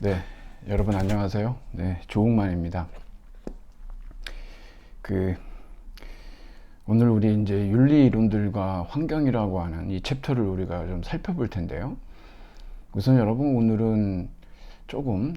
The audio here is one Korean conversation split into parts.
네, 여러분 안녕하세요. 네, 조웅만입니다. 그 오늘 우리 이제 윤리 이론들과 환경이라고 하는 이 챕터를 우리가 좀 살펴볼 텐데요. 우선 여러분 오늘은 조금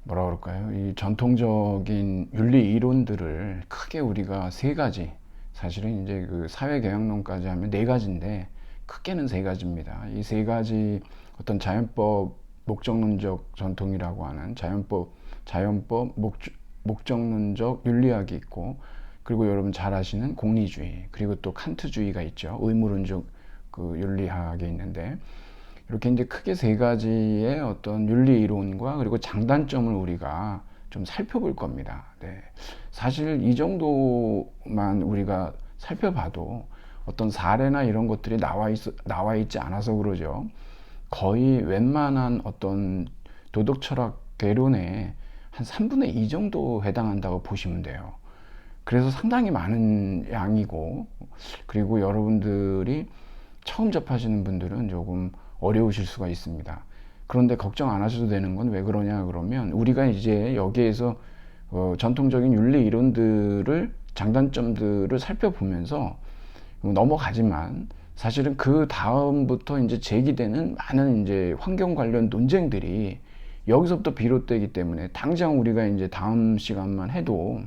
뭐라 그럴까요? 이 전통적인 윤리 이론들을 크게 우리가 세 가지, 사실은 이제 그 사회경영론까지 하면 네 가지인데 크게는 세 가지입니다. 이 세 가지 어떤 자연법 목적론적 전통이라고 하는 자연법 목적론적 윤리학이 있고, 그리고 여러분 잘 아시는 공리주의, 그리고 또 칸트주의가 있죠. 의무론적 윤리학이 있는데, 이렇게 이제 크게 세 가지의 어떤 윤리 이론과 그리고 장단점을 우리가 좀 살펴볼 겁니다. 네. 사실 이 정도만 우리가 살펴봐도 어떤 사례나 이런 것들이 나와 있지 않아서 그러죠. 거의 웬만한 어떤 도덕 철학 개론의 한 3분의 2 정도 해당한다고 보시면 돼요. 그래서 상당히 많은 양이고, 그리고 여러분들이 처음 접하시는 분들은 조금 어려우실 수가 있습니다. 그런데 걱정 안 하셔도 되는 건 왜 그러냐 그러면, 우리가 이제 여기에서 전통적인 윤리 이론들을, 장단점들을 살펴보면서 넘어가지만, 사실은 그 다음부터 이제 제기되는 많은 이제 환경 관련 논쟁들이 여기서부터 비롯되기 때문에, 당장 우리가 이제 다음 시간만 해도,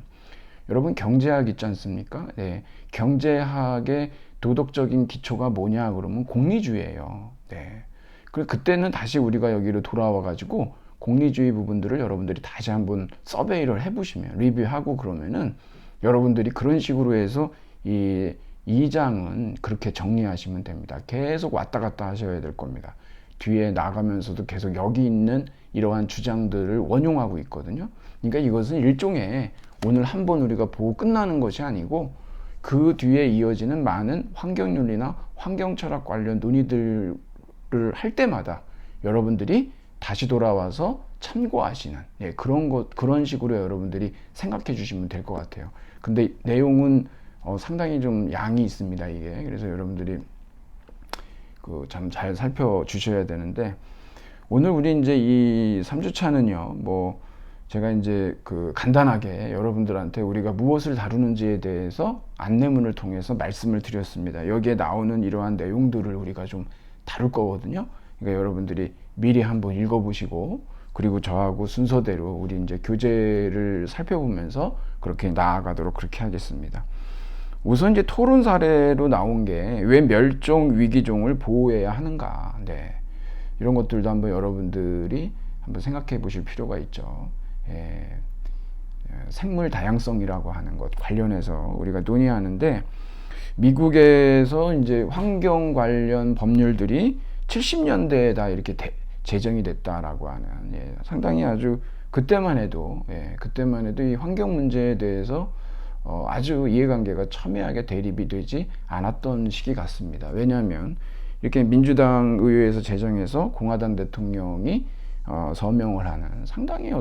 여러분 경제학 있지 않습니까? 네. 경제학의 도덕적인 기초가 뭐냐 그러면 공리주의예요. 네. 그리고 그때는 다시 우리가 여기로 돌아와 가지고 공리주의 부분들을 여러분들이 다시 한번 서베이를 해보시면, 리뷰하고 그러면은, 여러분들이 그런 식으로 해서 이 2장은 그렇게 정리하시면 됩니다. 계속 왔다 갔다 하셔야 될 겁니다. 뒤에 나가면서도 계속 여기 있는 이러한 주장들을 원용하고 있거든요. 그러니까 이것은 일종의 오늘 한번 우리가 보고 끝나는 것이 아니고, 그 뒤에 이어지는 많은 환경윤리나 환경철학 관련 논의들을 할 때마다 여러분들이 다시 돌아와서 참고하시는, 그런 식으로 여러분들이 생각해 주시면 될 것 같아요. 근데 내용은 상당히 좀 양이 있습니다, 이게. 그래서 여러분들이 참 잘 살펴 주셔야 되는데, 오늘 우리 이제 이 3주차는요, 제가 이제 간단하게 여러분들한테 우리가 무엇을 다루는지에 대해서 안내문을 통해서 말씀을 드렸습니다. 여기에 나오는 이러한 내용들을 우리가 좀 다룰 거거든요. 그러니까 여러분들이 미리 한번 읽어보시고, 그리고 저하고 순서대로 우리 이제 교재를 살펴보면서 그렇게 나아가도록 그렇게 하겠습니다. 우선 이제 토론 사례로 나온 게 왜 멸종 위기종을 보호해야 하는가. 네. 이런 것들도 한번 여러분들이 한번 생각해 보실 필요가 있죠. 생물 다양성이라고 하는 것 관련해서 우리가 논의하는데, 미국에서 이제 환경 관련 법률들이 70년대에 다 이렇게 제정이 됐다라고 하는, 상당히 아주 그때만 해도 이 환경 문제에 대해서 아주 이해관계가 첨예하게 대립이 되지 않았던 시기 같습니다. 왜냐하면 이렇게 민주당 의회에서 제정해서 공화당 대통령이 서명을 하는, 상당히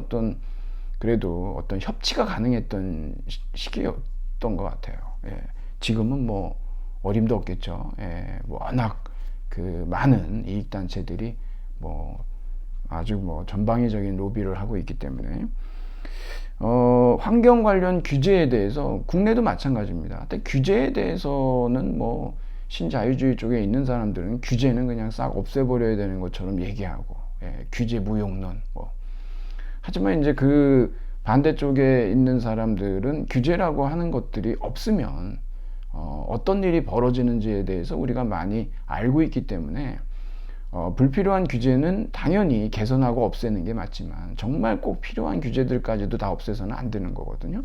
그래도 어떤 협치가 가능했던 시기였던 것 같아요. 지금은 어림도 없겠죠. 워낙 많은 이익단체들이 아주 전방위적인 로비를 하고 있기 때문에, 환경 관련 규제에 대해서 국내도 마찬가지입니다. 근데 규제에 대해서는 신자유주의 쪽에 있는 사람들은 규제는 그냥 싹 없애버려야 되는 것처럼 얘기하고, 규제 무용론. 하지만 이제 반대쪽에 있는 사람들은 규제라고 하는 것들이 없으면 어떤 일이 벌어지는지에 대해서 우리가 많이 알고 있기 때문에, 불필요한 규제는 당연히 개선하고 없애는 게 맞지만, 정말 꼭 필요한 규제들까지도 다 없애서는 안 되는 거거든요.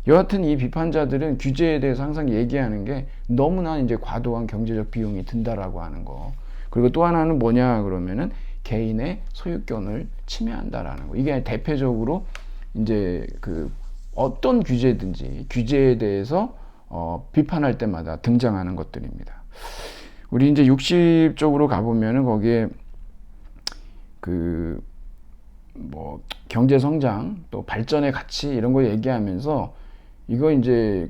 여하튼 이 비판자들은 규제에 대해서 항상 얘기하는 게 너무나 이제 과도한 경제적 비용이 든다라고 하는 거. 그리고 또 하나는 뭐냐 그러면은 개인의 소유권을 침해한다라는 거. 이게 대표적으로 이제 어떤 규제든지 규제에 대해서 비판할 때마다 등장하는 것들입니다. 우리 이제 60쪽으로 가보면은 거기에 경제 성장 또 발전의 가치 이런 거 얘기하면서, 이거 이제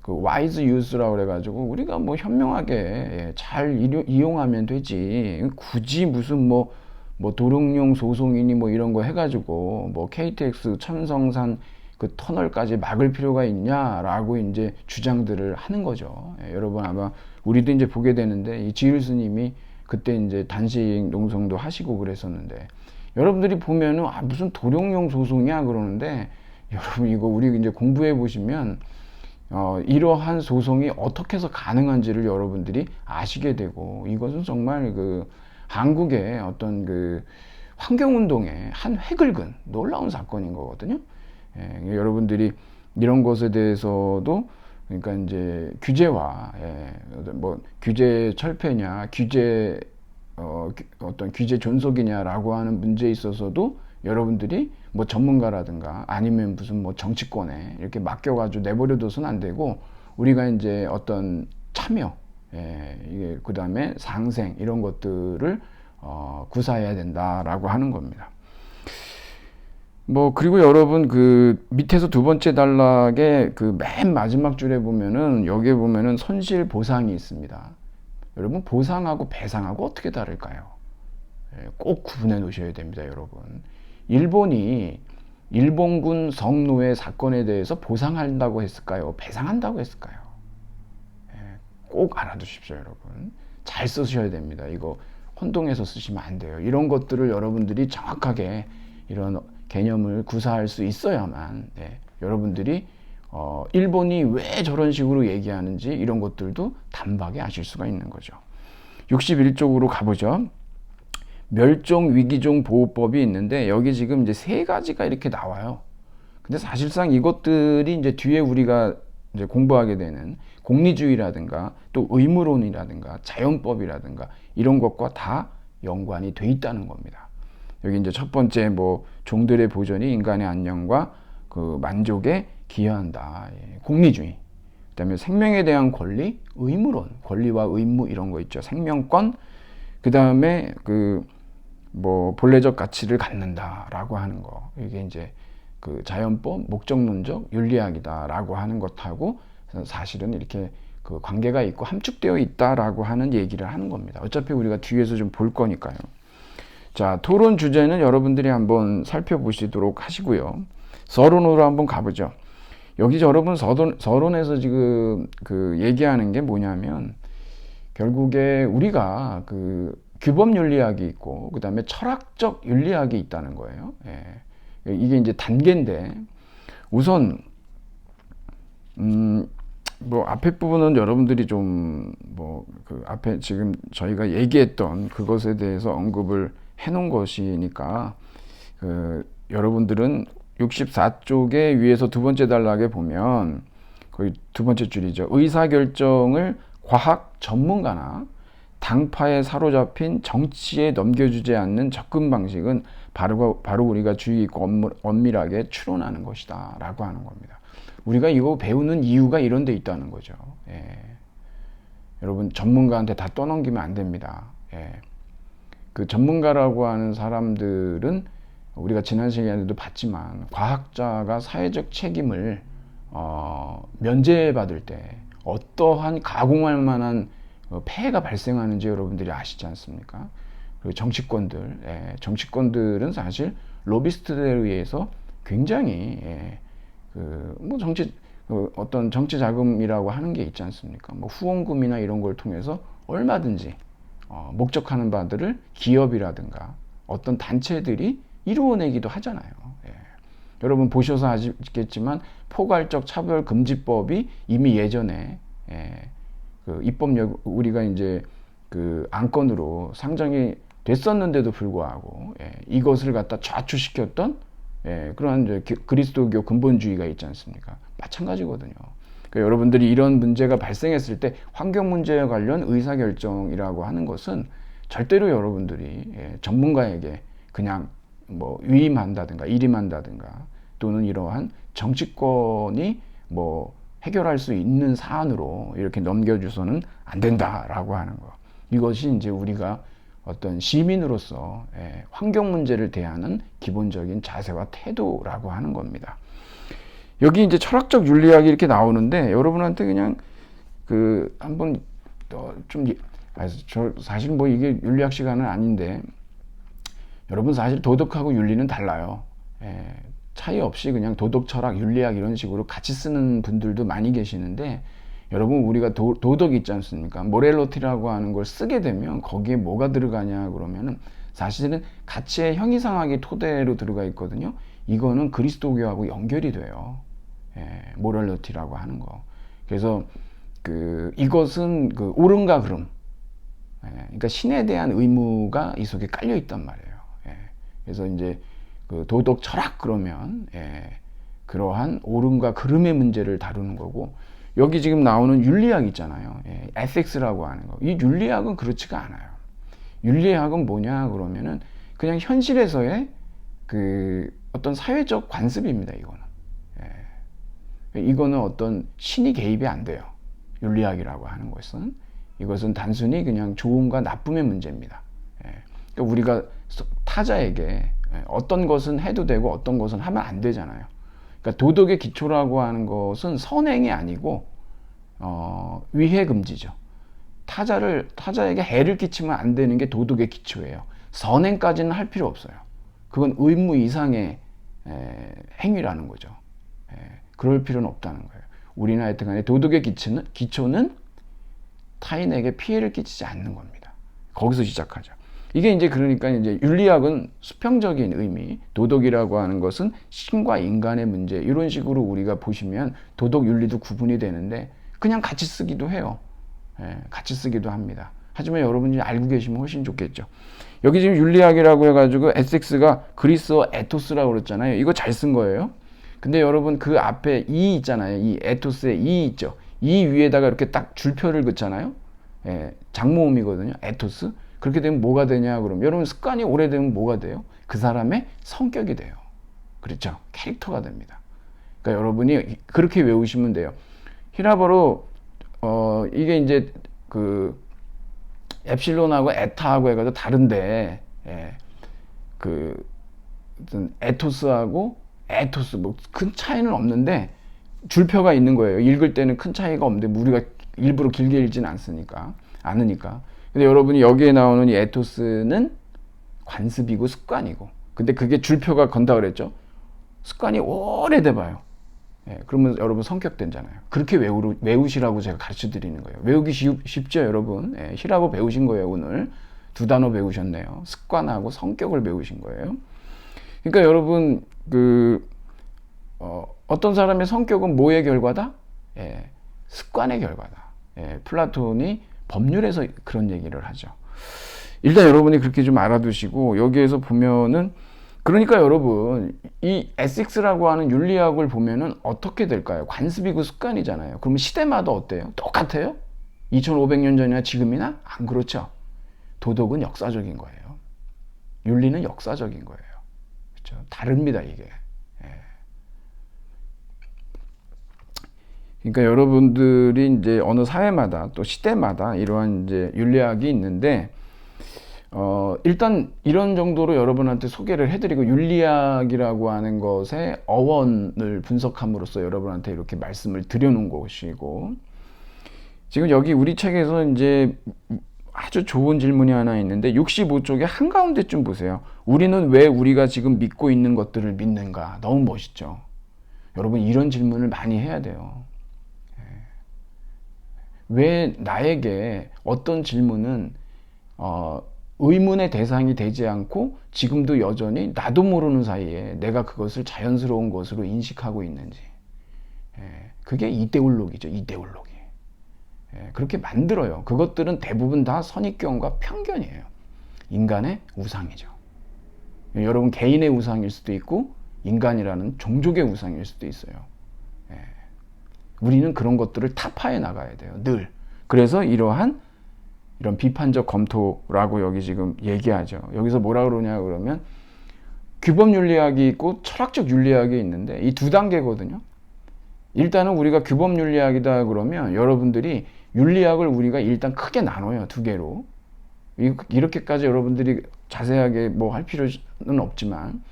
와이즈 유스라고 그래가지고 우리가 현명하게 잘 이용하면 되지, 굳이 무슨 뭐 도롱뇽 소송이니 뭐 이런 거 해가지고 뭐 KTX 천성산 그 터널까지 막을 필요가 있냐라고 이제 주장들을 하는 거죠. 예, 여러분 아마 우리도 이제 보게 되는데 이 지율 스님이 그때 이제 단식 농성도 하시고 그랬었는데 여러분들이 보면은 아 무슨 도룡뇽 소송이야 그러는데 여러분 이거 우리 이제 공부해 보시면 이러한 소송이 어떻게 해서 가능한지를 여러분들이 아시게 되고 이것은 정말 그 한국의 어떤 그 환경운동의 한 획을 그은 놀라운 사건인 거거든요. 예, 여러분들이 이런 것에 대해서도 그러니까 이제 규제와 뭐 규제 철폐냐 규제 어떤 규제 존속이냐라고 하는 문제에 있어서도 여러분들이 뭐 전문가라든가 아니면 무슨 뭐 정치권에 이렇게 맡겨가지고 내버려둬서는 안 되고 우리가 이제 어떤 참여, 이게 그 다음에 상생 이런 것들을 구사해야 된다라고 하는 겁니다. 뭐 그리고 여러분 그 밑에서 두 번째 단락의 그 맨 마지막 줄에 보면은 여기에 보면은 손실 보상이 있습니다. 여러분 보상하고 배상하고 어떻게 다를까요? 꼭 구분해 놓으셔야 됩니다, 여러분. 일본이 일본군 성노예 사건에 대해서 보상한다고 했을까요? 배상한다고 했을까요? 꼭 알아두십시오, 여러분. 잘 쓰셔야 됩니다. 이거 혼동해서 쓰시면 안 돼요. 이런 것들을 여러분들이 정확하게 이런 개념을 구사할 수 있어야만 여러분들이 일본이 왜 저런 식으로 얘기하는지 이런 것들도 단박에 아실 수가 있는 거죠. 61쪽으로 가보죠. 멸종 위기종 보호법이 있는데 여기 지금 이제 세 가지가 이렇게 나와요. 근데 사실상 이것들이 이제 뒤에 우리가 이제 공부하게 되는 공리주의라든가 또 의무론이라든가 자연법이라든가 이런 것과 다 연관이 돼 있다는 겁니다. 여기 이제 첫 번째 뭐 종들의 보존이 인간의 안녕과 그 만족에 기여한다. 공리주의. 그다음에 생명에 대한 권리, 의무론, 권리와 의무 이런 거 있죠. 생명권. 그다음에 그 뭐 본래적 가치를 갖는다라고 하는 거. 이게 이제 그 자연법, 목적론적 윤리학이다라고 하는 것하고 사실은 이렇게 그 관계가 있고 함축되어 있다라고 하는 얘기를 하는 겁니다. 어차피 우리가 뒤에서 좀 볼 거니까요. 자, 토론 주제는 여러분들이 한번 살펴보시도록 하시고요. 서론으로 한번 가보죠. 여기 여러분 서론에서 지금 그 얘기하는 게 뭐냐면 결국에 우리가 그 규범 윤리학이 있고 그 다음에 철학적 윤리학이 있다는 거예요. 예. 이게 이제 단계인데 우선 뭐 앞에 부분은 여러분들이 좀 뭐 그 앞에 지금 저희가 얘기했던 그것에 대해서 언급을 해놓은 것이니까 그 여러분들은 64쪽에 위에서 두 번째 단락에 보면 거의 두 번째 줄이죠. 의사결정을 과학 전문가나 당파에 사로잡힌 정치에 넘겨주지 않는 접근 방식은 바로 우리가 주의 있고 엄밀하게 추론하는 것이다 라고 하는 겁니다. 우리가 이거 배우는 이유가 이런 데 있다는 거죠. 예. 여러분 전문가한테 다 떠넘기면 안 됩니다. 예. 그 전문가라고 하는 사람들은 우리가 지난 시간에도 봤지만 과학자가 사회적 책임을 면제받을 때 어떠한 가공할 만한 폐해가 발생하는지 여러분들이 아시지 않습니까? 그리고 정치권들은 사실 로비스트들에 의해서 굉장히 뭐 어떤 정치 자금이라고 하는 게 있지 않습니까? 뭐 후원금이나 이런 걸 통해서 얼마든지 목적하는 바들을 기업이라든가 어떤 단체들이 이루어내기도 하잖아요. 예. 여러분 보셔서 아시겠지만 포괄적 차별금지법이 이미 예전에 그 입법력 우리가 이제 그 안건으로 상정이 됐었는데도 불구하고 이것을 갖다 좌초시켰던 그러한 이제 그리스도교 근본주의가 있지 않습니까? 마찬가지거든요. 그러니까 여러분들이 이런 문제가 발생했을 때 환경 문제에 관련 의사결정이라고 하는 것은 절대로 여러분들이 전문가에게 그냥 뭐 위임한다든가 일임한다든가 또는 이러한 정치권이 뭐 해결할 수 있는 사안으로 이렇게 넘겨줘서는 안 된다라고 하는 거. 이것이 이제 우리가 어떤 시민으로서 환경 문제를 대하는 기본적인 자세와 태도라고 하는 겁니다. 여기 이제 철학적 윤리학이 이렇게 나오는데 여러분한테 그냥 그 한번 좀 사실 뭐 이게 윤리학 시간은 아닌데 여러분 사실 도덕하고 윤리는 달라요. 차이 없이 그냥 도덕, 철학, 윤리학 이런 식으로 같이 쓰는 분들도 많이 계시는데 여러분 우리가 도덕 있지 않습니까? 모렐로티라고 하는 걸 쓰게 되면 거기에 뭐가 들어가냐 그러면은 사실은 가치의 형이상학이 토대로 들어가 있거든요. 이거는 그리스도교하고 연결이 돼요. 모렐로티라고 하는 거. 그래서 이것은 옳음과 그름. 그러니까 신에 대한 의무가 이 속에 깔려 있단 말이에요. 그래서 이제 도덕 철학 그러면 그러한 옳음과 그름의 문제를 다루는 거고 여기 지금 나오는 윤리학 있잖아요. 에틱스라고 하는 거. 이 윤리학은 그렇지가 않아요. 윤리학은 뭐냐 그러면은 그냥 현실에서의 어떤 사회적 관습입니다. 이거는 어떤 신이 개입이 안 돼요. 윤리학이라고 하는 것은 이것은 단순히 그냥 좋음과 나쁨의 문제입니다. 그러니까 우리가 타자에게 어떤 것은 해도 되고 어떤 것은 하면 안 되잖아요. 그러니까 도덕의 기초라고 하는 것은 선행이 아니고 위해 금지죠. 타자에게 해를 끼치면 안 되는 게 도덕의 기초예요. 선행까지는 할 필요 없어요. 그건 의무 이상의 행위라는 거죠. 그럴 필요는 없다는 거예요. 우리나 하여튼간에 도덕의 기초는 타인에게 피해를 끼치지 않는 겁니다. 거기서 시작하죠. 이게 이제 그러니까 이제 윤리학은 수평적인 의미, 도덕이라고 하는 것은 신과 인간의 문제 이런 식으로 우리가 보시면 도덕 윤리도 구분이 되는데 그냥 같이 쓰기도 해요. 같이 쓰기도 합니다. 하지만 여러분이 알고 계시면 훨씬 좋겠죠. 여기 지금 윤리학이라고 해가지고 에섹스가 그리스어 에토스라고 그랬잖아요. 이거 잘 쓴 거예요. 근데 여러분 그 앞에 이 있잖아요. 이 에토스에 이 있죠. 이 위에다가 이렇게 딱 줄표를 긋잖아요. 장모음이거든요. 에토스. 그렇게 되면 뭐가 되냐 그러면 여러분 습관이 오래되면 뭐가 돼요? 그 사람의 성격이 돼요. 그렇죠? 캐릭터가 됩니다. 그러니까 여러분이 그렇게 외우시면 돼요. 히라버로 이게 이제 엡실론하고 에타하고 해가지고 다른데 에토스하고 에토스 뭐 큰 차이는 없는데 줄표가 있는 거예요. 읽을 때는 큰 차이가 없는데 우리가 일부러 길게 읽지는 않으니까. 근데 여러분이 여기에 나오는 이 에토스는 관습이고 습관이고. 근데 그게 줄표가 건다 그랬죠. 습관이 오래돼 봐요. 그러면 여러분 성격 되잖아요. 그렇게 외우시라고 제가 가르쳐 드리는 거예요. 외우기 쉽죠, 여러분? 히라보 배우신 거예요, 오늘. 2단어 배우셨네요. 습관하고 성격을 배우신 거예요. 그러니까 여러분, 어떤 사람의 성격은 뭐의 결과다? 습관의 결과다. 플라톤이 법률에서 그런 얘기를 하죠. 일단 여러분이 그렇게 좀 알아두시고, 여기에서 보면은, 그러니까 여러분, 이 에식스라고 하는 윤리학을 보면은 어떻게 될까요? 관습이고 습관이잖아요. 그러면 시대마다 어때요? 똑같아요? 2500년 전이나 지금이나? 안 그렇죠. 도덕은 역사적인 거예요. 윤리는 역사적인 거예요. 그렇죠? 다릅니다, 이게. 그러니까 여러분들이 이제 어느 사회마다 또 시대마다 이러한 이제 윤리학이 있는데, 일단 이런 정도로 여러분한테 소개를 해드리고 윤리학이라고 하는 것의 어원을 분석함으로써 여러분한테 이렇게 말씀을 드려놓은 것이고, 지금 여기 우리 책에서 이제 아주 좋은 질문이 하나 있는데 65쪽에 한가운데쯤 보세요. 우리는 왜 우리가 지금 믿고 있는 것들을 믿는가? 너무 멋있죠. 여러분 이런 질문을 많이 해야 돼요. 왜 나에게 어떤 질문은 의문의 대상이 되지 않고 지금도 여전히 나도 모르는 사이에 내가 그것을 자연스러운 것으로 인식하고 있는지. 그게 이데올로기죠. 이데올로기. 그렇게 만들어요. 그것들은 대부분 다 선입견과 편견이에요. 인간의 우상이죠. 여러분 개인의 우상일 수도 있고 인간이라는 종족의 우상일 수도 있어요. 우리는 그런 것들을 타파해 나가야 돼요. 늘. 그래서 이런 비판적 검토라고 여기 지금 얘기하죠. 여기서 뭐라 그러냐 그러면 규범 윤리학이 있고 철학적 윤리학이 있는데 이 두 단계거든요. 일단은 우리가 규범 윤리학이다 그러면 여러분들이 윤리학을 우리가 일단 크게 나눠요. 두 개로. 이렇게까지 여러분들이 자세하게 뭐 할 필요는 없지만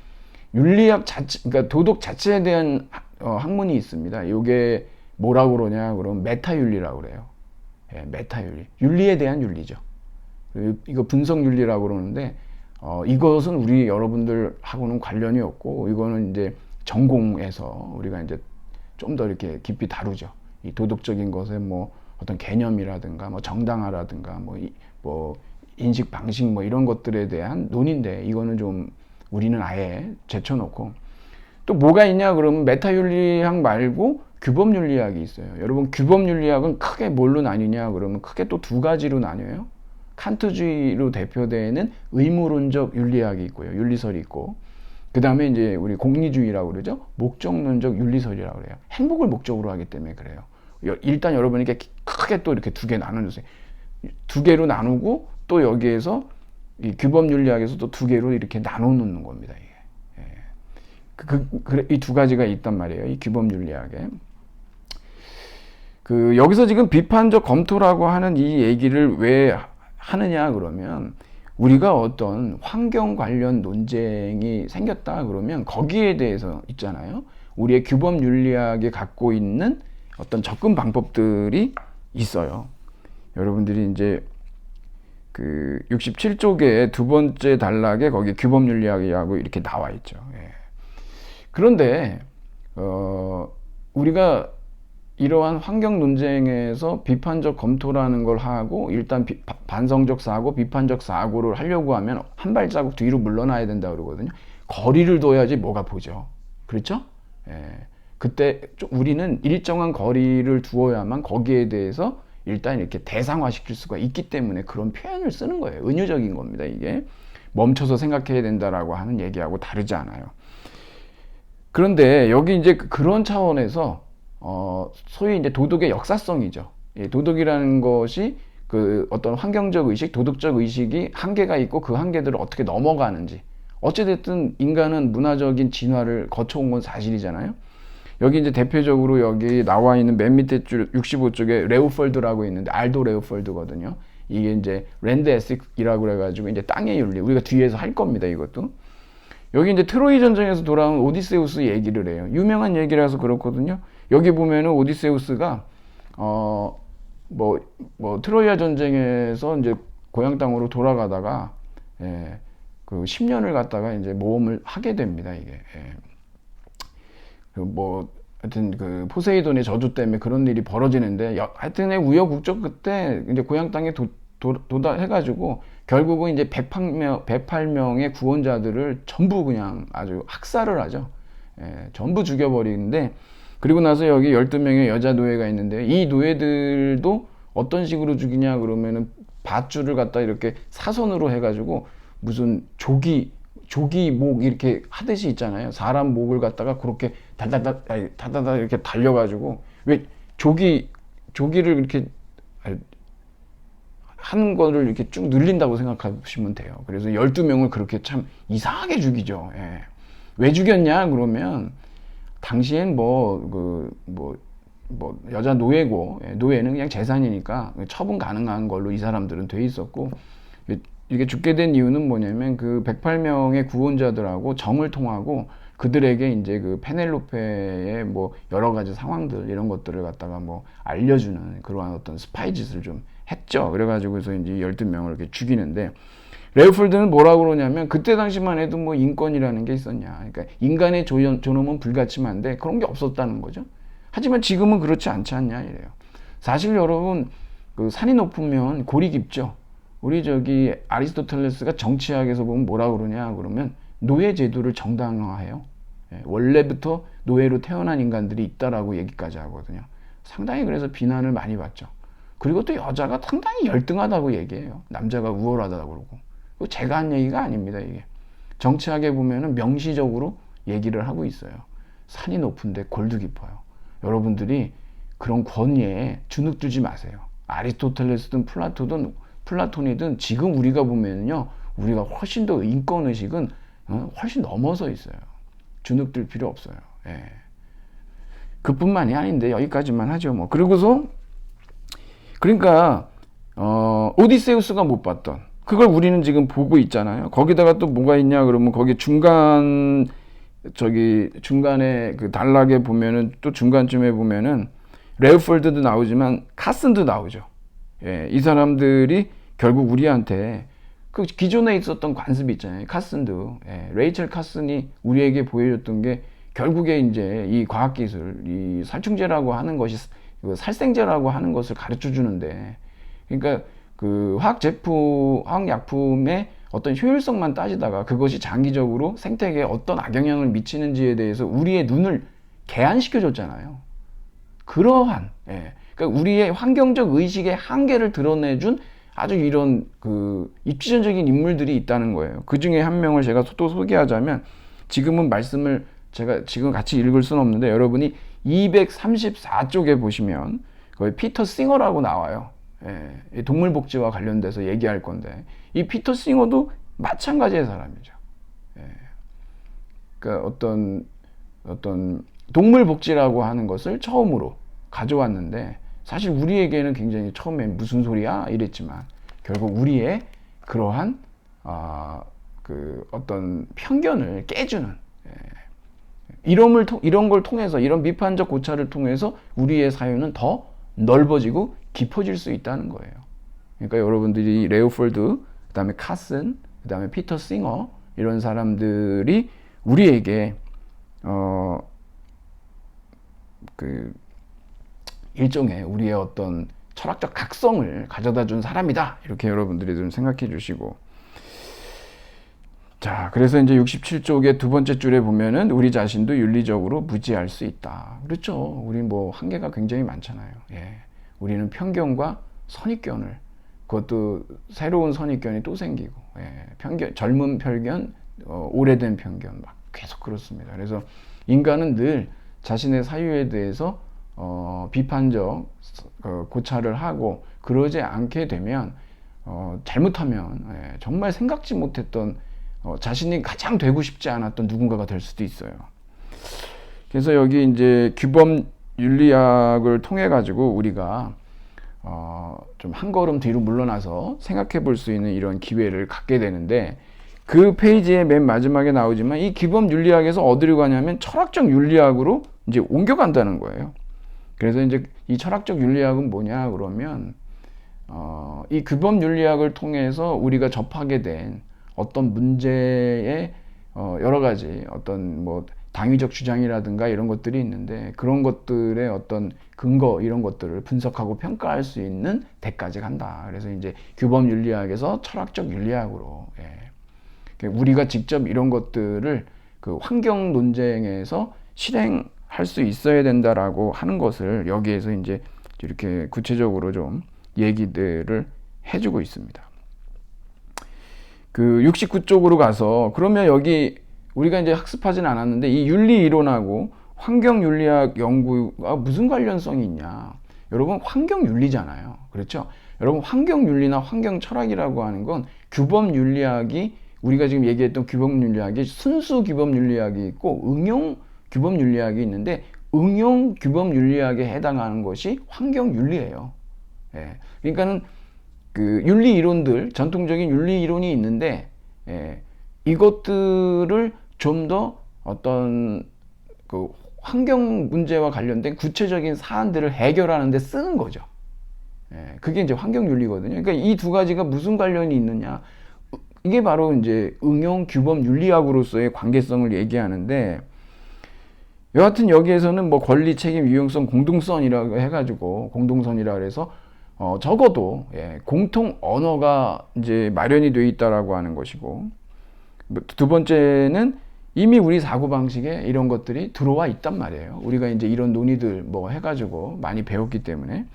윤리학 자체, 그러니까 도덕 자체에 대한 학문이 있습니다. 이게 뭐라고 그러냐 그러면 메타윤리라고 그래요. 메타윤리. 윤리에 대한 윤리죠. 이거 분석윤리라고 그러는데 이것은 우리 여러분들하고는 관련이 없고 이거는 이제 전공에서 우리가 이제 좀 더 이렇게 깊이 다루죠. 이 도덕적인 것에 뭐 어떤 개념이라든가 뭐 정당화라든가 뭐 인식 방식 뭐 이런 것들에 대한 논의인데 이거는 좀 우리는 아예 제쳐놓고 또 뭐가 있냐 그러면 메타윤리학 말고 규범윤리학이 있어요. 여러분 규범윤리학은 크게 뭘로 나뉘냐 그러면 크게 또 두 가지로 나뉘어요. 칸트주의로 대표되는 의무론적 윤리학이 있고요. 윤리설이 있고 그 다음에 이제 우리 공리주의라고 그러죠. 목적론적 윤리설이라고 그래요. 행복을 목적으로 하기 때문에 그래요. 일단 여러분이 이렇게 크게 또 이렇게 두 개 나눠주세요. 두 개로 나누고 또 여기에서 이 규범윤리학에서 또 두 개로 이렇게 나눠 놓는 겁니다. 이게. 이 두 가지가 있단 말이에요. 이 규범윤리학에. 여기서 지금 비판적 검토라고 하는 이 얘기를 왜 하느냐 그러면 우리가 어떤 환경 관련 논쟁이 생겼다 그러면 거기에 대해서 있잖아요. 우리의 규범윤리학이 갖고 있는 어떤 접근 방법들이 있어요. 여러분들이 이제 67쪽에 두 번째 단락에 거기 규범윤리학이라고 이렇게 나와 있죠. 예. 그런데 우리가 이러한 환경 논쟁에서 비판적 검토라는 걸 하고 일단 반성적 사고, 비판적 사고를 하려고 하면 한 발자국 뒤로 물러나야 된다 그러거든요. 거리를 둬야지 뭐가 보죠. 그렇죠? 예. 그때 우리는 일정한 거리를 두어야만 거기에 대해서 일단 이렇게 대상화시킬 수가 있기 때문에 그런 표현을 쓰는 거예요. 은유적인 겁니다. 이게 멈춰서 생각해야 된다라고 하는 얘기하고 다르지 않아요. 그런데 여기 이제 그런 차원에서 소위 이제 도덕의 역사성이죠. 예, 도덕이라는 것이 어떤 환경적 의식, 도덕적 의식이 한계가 있고 그 한계들을 어떻게 넘어가는지. 어찌됐든 인간은 문화적인 진화를 거쳐온 건 사실이잖아요. 여기 이제 대표적으로 여기 나와 있는 맨 밑에 줄 65쪽에 레오폴드라고 있는데 알도 레오폴드거든요. 이게 이제 랜드 에식이라고 그래가지고 이제 땅의 윤리 우리가 뒤에서 할 겁니다. 이것도 여기 이제 트로이 전쟁에서 돌아온 오디세우스 얘기를 해요. 유명한 얘기라서 그렇거든요. 여기 보면은 오디세우스가 트로이아 전쟁에서 이제 고향 땅으로 돌아가다가 예, 10년을 갖다가 이제 모험을 하게 됩니다. 이게. 예. 하여튼 포세이돈의 저주 때문에 그런 일이 벌어지는데 하여튼의 우여곡절 그때 이제 고향 땅에 도달해가지고 결국은 이제 108명의 구원자들을 전부 그냥 아주 학살을 하죠. 예, 전부 죽여버리는데 그리고 나서 여기 12명의 여자 노예가 있는데 이 노예들도 어떤 식으로 죽이냐 그러면은 밧줄을 갖다 이렇게 사선으로 해가지고 무슨 조기 목 이렇게 하듯이 있잖아요. 사람 목을 갖다가 그렇게 다다다 이렇게 달려가지고 왜 조기를 이렇게 하는 거를 이렇게 쭉 늘린다고 생각하시면 돼요. 그래서 12명을 그렇게 참 이상하게 죽이죠. 예. 왜 죽였냐 그러면 당시엔 여자 노예고 노예는 그냥 재산이니까 처분 가능한 걸로 이 사람들은 돼 있었고 이게 죽게 된 이유는 뭐냐면 108명의 구원자들하고 정을 통하고 그들에게 이제 페넬로페의 여러 가지 상황들 이런 것들을 갖다가 알려주는 그러한 어떤 스파이 짓을 좀 했죠. 그래가지고서 이제 12명을 이렇게 죽이는데 레오폴드는 뭐라고 그러냐면 그때 당시만 해도 인권이라는 게 있었냐. 그러니까 인간의 존엄은 불가침한데 그런 게 없었다는 거죠. 하지만 지금은 그렇지 않지 않냐 이래요. 사실 여러분 산이 높으면 골이 깊죠. 우리 아리스토텔레스가 정치학에서 보면 뭐라 그러냐 그러면 노예 제도를 정당화해요. 예, 원래부터 노예로 태어난 인간들이 있다라고 얘기까지 하거든요. 상당히 그래서 비난을 많이 받죠. 그리고 또 여자가 상당히 열등하다고 얘기해요. 남자가 우월하다고 그러고. 그거 제가 한 얘기가 아닙니다. 이게 정치학에 보면은 명시적으로 얘기를 하고 있어요. 산이 높은데 골도 깊어요. 여러분들이 그런 권위에 주눅 두지 마세요. 아리스토텔레스든 플라톤이든 지금 우리가 보면요, 우리가 훨씬 더 인권의식은 훨씬 넘어서 있어요. 주눅들 필요 없어요. 예. 그뿐만이 아닌데 여기까지만 하죠. 그리고서 그러니까 오디세우스가 못 봤던 그걸 우리는 지금 보고 있잖아요. 거기다가 또 뭐가 있냐 그러면 거기 중간에 단락에 보면은 또 중간쯤에 보면은 레오폴드도 나오지만 카슨도 나오죠. 예, 이 사람들이 결국 우리한테 그 기존에 있었던 관습이 있잖아요. 카슨도, 레이첼 카슨이 우리에게 보여줬던 게 결국에 이제 이 과학기술, 이 살충제라고 하는 것이 살생제라고 하는 것을 가르쳐 주는데, 그러니까 그 화학약품의 어떤 효율성만 따지다가 그것이 장기적으로 생태계에 어떤 악영향을 미치는지에 대해서 우리의 눈을 개안시켜 줬잖아요. 그러한, 그러니까 우리의 환경적 의식의 한계를 드러내준 아주 이런 그 입지전적인 인물들이 있다는 거예요. 그 중에 한 명을 제가 또 소개하자면, 지금은 말씀을 제가 지금 같이 읽을 수는 없는데 여러분이 234쪽에 보시면 거기 피터 싱어라고 나와요. 동물복지와 관련돼서 얘기할 건데, 이 피터 싱어도 마찬가지의 사람이죠. 그러니까 어떤 동물복지라고 하는 것을 처음으로 가져왔는데, 사실 우리에게는 굉장히 처음에 무슨 소리야 이랬지만, 결국 우리의 그러한 그 어떤 편견을 깨주는, 이런 걸 통해서, 이런 비판적 고찰을 통해서 우리의 사유는 더 넓어지고 깊어질 수 있다는 거예요. 그러니까 여러분들이 레오폴드, 그 다음에 카슨, 그 다음에 피터 싱어, 이런 사람들이 우리에게 그 일종의 우리의 어떤 철학적 각성을 가져다 준 사람이다, 이렇게 여러분들이 좀 생각해 주시고, 자, 그래서 이제 67쪽의 두 번째 줄에 보면은 우리 자신도 윤리적으로 무지할 수 있다. 그렇죠. 우리 뭐 한계가 굉장히 많잖아요. 우리는 편견과 선입견을, 그것도 새로운 선입견이 또 생기고, 편견, 젊은 편견, 오래된 편견, 막 계속 그렇습니다. 그래서 인간은 늘 자신의 사유에 대해서 비판적 고찰을 하고, 그러지 않게 되면 잘못하면 정말 생각지 못했던 자신이 가장 되고 싶지 않았던 누군가가 될 수도 있어요. 그래서 여기 이제 규범 윤리학을 통해 가지고 우리가 좀 한 걸음 뒤로 물러나서 생각해 볼 수 있는 이런 기회를 갖게 되는데, 그 페이지의 맨 마지막에 나오지만 이 규범 윤리학에서 어디로 가냐면 철학적 윤리학으로 이제 옮겨간다는 거예요. 그래서 이제 이 철학적 윤리학은 뭐냐 그러면, 이 규범 윤리학을 통해서 우리가 접하게 된 어떤 문제의 여러 가지 어떤 뭐 당위적 주장이라든가 이런 것들이 있는데, 그런 것들의 어떤 근거, 이런 것들을 분석하고 평가할 수 있는 데까지 간다. 그래서 이제 규범 윤리학에서 철학적 윤리학으로, 우리가 직접 이런 것들을 그 환경 논쟁에서 실행할 수 있어야 된다라고 하는 것을 여기에서 이제 이렇게 구체적으로 좀 얘기들을 해주고 있습니다. 그 69쪽으로 가서, 그러면 여기 우리가 이제 학습하진 않았는데 이 윤리 이론하고 환경 윤리학 연구가 무슨 관련성이 있냐? 여러분, 환경 윤리잖아요. 그렇죠? 여러분, 환경 윤리나 환경 철학이라고 하는 건 규범 윤리학이, 우리가 지금 얘기했던 규범 윤리학이 순수 규범 윤리학이 있고 응용 규범 윤리학이 있는데, 응용 규범 윤리학에 해당하는 것이 환경 윤리예요. 그러니까는 그 윤리 이론들, 전통적인 윤리 이론이 있는데, 이것들을 좀 더 어떤 그 환경 문제와 관련된 구체적인 사안들을 해결하는 데 쓰는 거죠. 그게 이제 환경 윤리거든요. 그러니까 이 두 가지가 무슨 관련이 있느냐? 이게 바로 이제 응용 규범 윤리학으로서의 관계성을 얘기하는데, 여하튼 여기에서는 뭐 권리, 책임, 유용성, 공동선이라고 해가지고, 공동선이라 그래서 적어도 공통 언어가 이제 마련이 되어 있다라고 하는 것이고, 두 번째는 이미 우리 사고방식에 이런 것들이 들어와 있단 말이에요. 우리가 이제 이런 논의들 뭐 해가지고 많이 배웠기 때문에.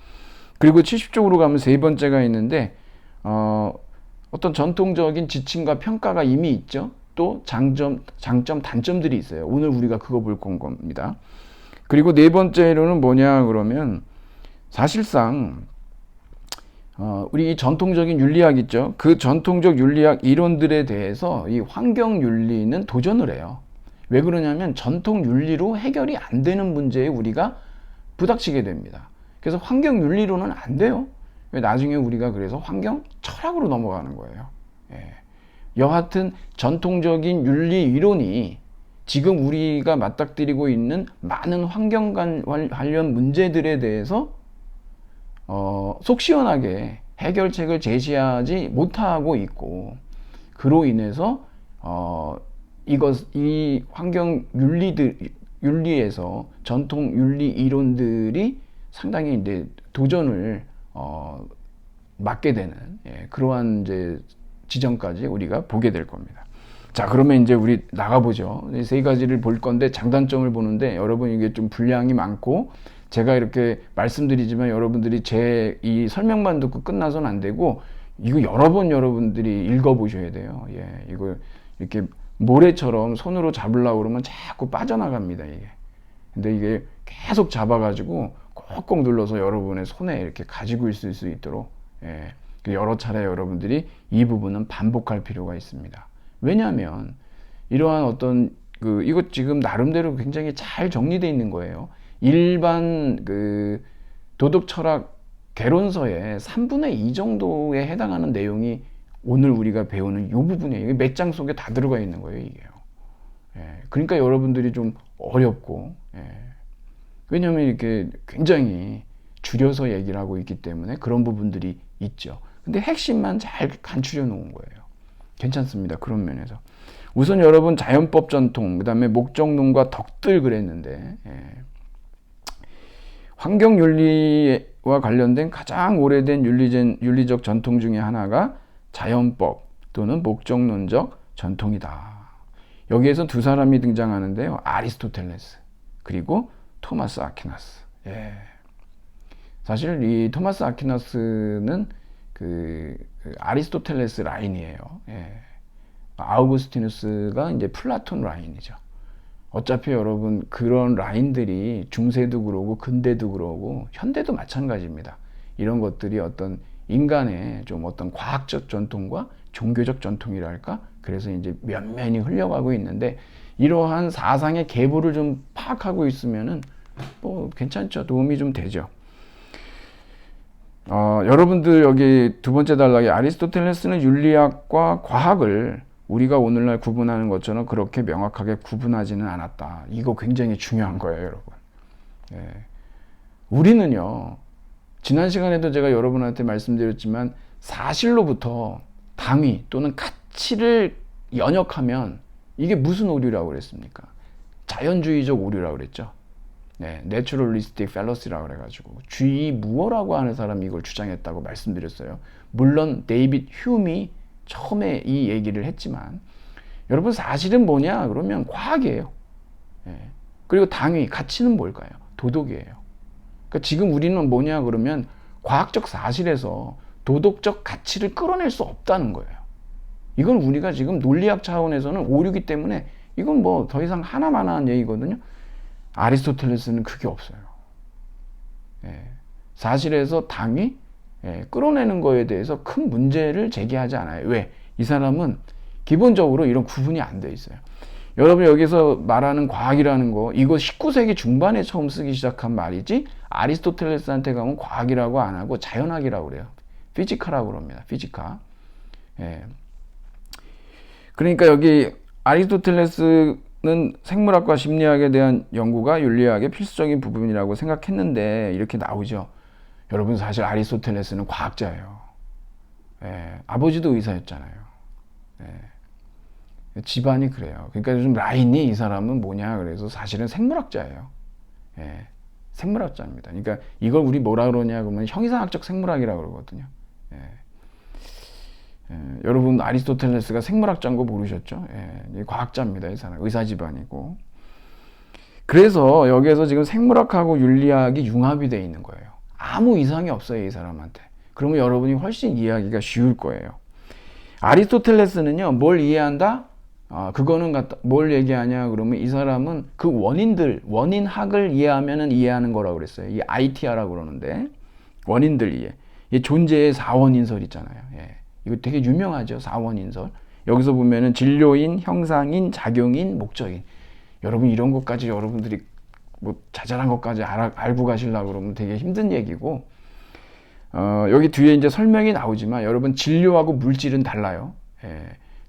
그리고 70쪽으로 가면 세 번째가 있는데, 어떤 전통적인 지침과 평가가 이미 있죠. 또 장점, 단점들이 있어요. 오늘 우리가 그거 볼 겁니다. 그리고 네 번째로는 뭐냐 그러면, 사실상 우리 이 전통적인 윤리학 있죠. 그 전통적 윤리학 이론들에 대해서 이 환경 윤리는 도전을 해요. 왜 그러냐면 전통 윤리로 해결이 안 되는 문제에 우리가 부닥치게 됩니다. 그래서 환경 윤리로는 안 돼요. 나중에 우리가 그래서 환경 철학으로 넘어가는 거예요. 여하튼 전통적인 윤리 이론이 지금 우리가 맞닥뜨리고 있는 많은 환경 관련 문제들에 대해서 속 시원하게 해결책을 제시하지 못하고 있고, 그로 인해서 이 환경 윤리에서 전통 윤리 이론들이 상당히 이제 도전을 맞게 되는 그러한 이제 지점까지 우리가 보게 될 겁니다. 자, 그러면 이제 우리 나가보죠. 이 세 가지를 볼 건데 장단점을 보는데 여러분 이게 좀 분량이 많고 제가 이렇게 말씀드리지만 여러분들이 제 이 설명만 듣고 끝나서는 안 되고 이거 여러 번 여러분들이 읽어보셔야 돼요. 이거 이렇게 모래처럼 손으로 잡으려고 그러면 자꾸 빠져나갑니다, 이게. 근데 이게 계속 잡아가지고 꼭꼭 눌러서 여러분의 손에 이렇게 가지고 있을 수 있도록 여러 차례 여러분들이 이 부분은 반복할 필요가 있습니다. 왜냐하면 이러한 어떤 이것 지금 나름대로 굉장히 잘 정리되어 있는 거예요. 일반 도덕 철학 개론서의 3분의 2 정도에 해당하는 내용이 오늘 우리가 배우는 이 부분이에요. 이게 몇 장 속에 다 들어가 있는 거예요, 이게요. 그러니까 여러분들이 좀 어렵고, 왜냐하면 이렇게 굉장히 줄여서 얘기를 하고 있기 때문에 그런 부분들이 있죠. 근데 핵심만 잘 간추려 놓은 거예요. 괜찮습니다. 그런 면에서. 우선 여러분 자연법 전통, 그 다음에 목적론과 덕들 그랬는데, 환경윤리와 관련된 가장 오래된 윤리적 전통 중에 하나가 자연법 또는 목적론적 전통이다. 여기에서 두 사람이 등장하는데요. 아리스토텔레스 그리고 토마스 아퀴나스. 사실 이 토마스 아퀴나스는 아리스토텔레스 라인이에요. 아우구스티누스가 이제 플라톤 라인이죠. 어차피 여러분 그런 라인들이 중세도 그러고 근대도 그러고 현대도 마찬가지입니다. 이런 것들이 어떤 인간의 좀 어떤 과학적 전통과 종교적 전통이랄까? 그래서 이제 면면이 흘려가고 있는데 이러한 사상의 계보를 좀 파악하고 있으면은 뭐 괜찮죠. 도움이 좀 되죠. 여러분들 여기 두 번째 단락에 아리스토텔레스는 윤리학과 과학을 우리가 오늘날 구분하는 것처럼 그렇게 명확하게 구분하지는 않았다. 이거 굉장히 중요한 거예요, 여러분. 우리는요, 지난 시간에도 제가 여러분한테 말씀드렸지만 사실로부터 당위 또는 가치를 연역하면 이게 무슨 오류라고 그랬습니까? 자연주의적 오류라고 그랬죠. Naturalistic fallacy라고 그래가지고 주의무어라고 하는 사람이 이걸 주장했다고 말씀드렸어요. 물론 데이빗 휴미 처음에 이 얘기를 했지만 여러분 사실은 뭐냐 그러면 과학이에요. 그리고 당위, 가치는 뭘까요? 도덕이에요. 그러니까 지금 우리는 뭐냐 그러면 과학적 사실에서 도덕적 가치를 끌어낼 수 없다는 거예요. 이건 우리가 지금 논리학 차원에서는 오류기 때문에 이건 뭐 더 이상 하나만한 얘기거든요. 아리스토텔레스는 그게 없어요. 사실에서 당위 끌어내는 거에 대해서 큰 문제를 제기하지 않아요. 왜? 이 사람은 기본적으로 이런 구분이 안 돼 있어요. 여러분 여기서 말하는 과학이라는 거 이거 19세기 중반에 처음 쓰기 시작한 말이지 아리스토텔레스한테 가면 과학이라고 안 하고 자연학이라고 그래요. 피지카라고 그럽니다. 피지카. 그러니까 여기 아리스토텔레스는 생물학과 심리학에 대한 연구가 윤리학의 필수적인 부분이라고 생각했는데 이렇게 나오죠. 여러분 사실 아리스토텔레스는 과학자예요. 아버지도 의사였잖아요. 집안이 그래요. 그러니까 요즘 라인이 이 사람은 뭐냐 그래서 사실은 생물학자예요. 생물학자입니다. 그러니까 이걸 우리 뭐라 그러냐 그러면 형이상학적 생물학이라고 그러거든요. 여러분 아리스토텔레스가 생물학자인 거 모르셨죠? 과학자입니다. 이 사람 의사 집안이고. 그래서 여기에서 지금 생물학하고 윤리학이 융합이 되어 있는 거예요. 아무 이상이 없어요, 이 사람한테. 그러면 여러분이 훨씬 이해하기가 쉬울 거예요. 아리스토텔레스는요, 뭘 이해한다? 그거는 뭘 얘기하냐? 그러면 이 사람은 그 원인학을 이해하면은 이해하는 거라고 그랬어요. 이 ITR라고 그러는데, 원인들 이해. 이 존재의 4원인설 있잖아요. 이거 되게 유명하죠, 4원인설. 여기서 보면은 진료인, 형상인, 작용인, 목적인. 여러분 이런 것까지 여러분들이 뭐 자잘한 것까지 알고 가시려고 그러면 되게 힘든 얘기고, 여기 뒤에 이제 설명이 나오지만 여러분 진료하고 물질은 달라요.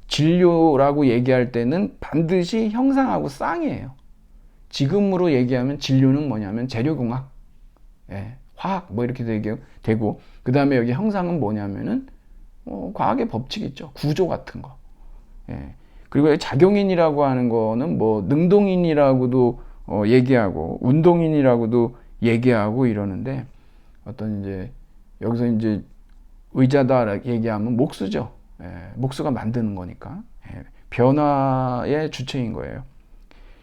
진료라고 얘기할 때는 반드시 형상하고 쌍이에요. 지금으로 얘기하면 진료는 뭐냐면 재료공학, 화학 뭐 이렇게 되고 그 다음에 여기 형상은 뭐냐면은 과학의 법칙 있죠. 구조 같은 거. 예. 그리고 작용인이라고 하는 거는 뭐 능동인이라고도 얘기하고 운동인이라고도 얘기하고 이러는데 어떤 이제 여기서 이제 의자다 얘기하면 목수죠. 예. 목수가 만드는 거니까. 예. 변화의 주체인 거예요.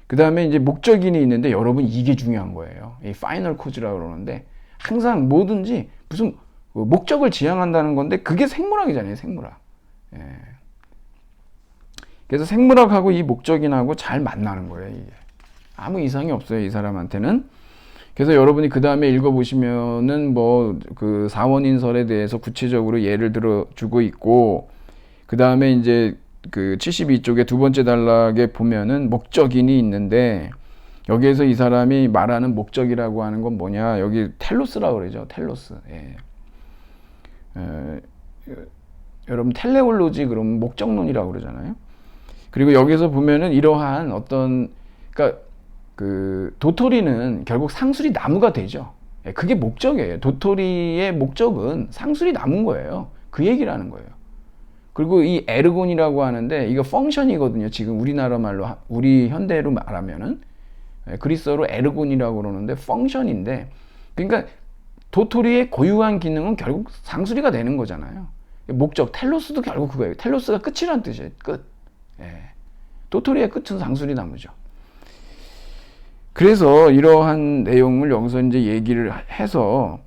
그 다음에 이제 목적인이 있는데 여러분 이게 중요한 거예요. 이 파이널 코즈라고 그러는데 항상 뭐든지 무슨 목적을 지향한다는 건데 그게 생물학이잖아요. 생물학. 예. 그래서 생물학하고 이 목적인하고 잘 만나는 거예요. 이게. 아무 이상이 없어요. 이 사람한테는. 그래서 여러분이 그 다음에 읽어보시면은 뭐 그 사원인설에 대해서 구체적으로 예를 들어 주고 있고 그 다음에 이제 그 72쪽에 두 번째 단락에 보면은 목적인이 있는데 여기에서 이 사람이 말하는 목적이라고 하는 건 뭐냐 여기 텔로스라고 그러죠. 텔로스. 예. 여러분 텔레올로지 그러면 목적론이라고 그러잖아요. 그리고 여기서 보면은 이러한 어떤 그러니까 그 도토리는 결국 상수리 나무가 되죠. 예, 그게 목적이에요. 도토리의 목적은 상수리 나무인 거예요. 그 얘기를 하는 거예요. 그리고 이 에르곤이라고 하는데 이거 펑션이거든요. 지금 우리나라 말로 우리 현대로 말하면은 그리스어로 에르곤이라고 그러는데 펑션인데 그러니까 도토리의 고유한 기능은 결국 상수리가 되는 거잖아요. 목적 텔로스도 결국 그거예요. 텔로스가 끝이란 뜻이에요. 끝. 예. 도토리의 끝은 상수리 나무죠. 그래서 이러한 내용을 여기서 이제 얘기를 해서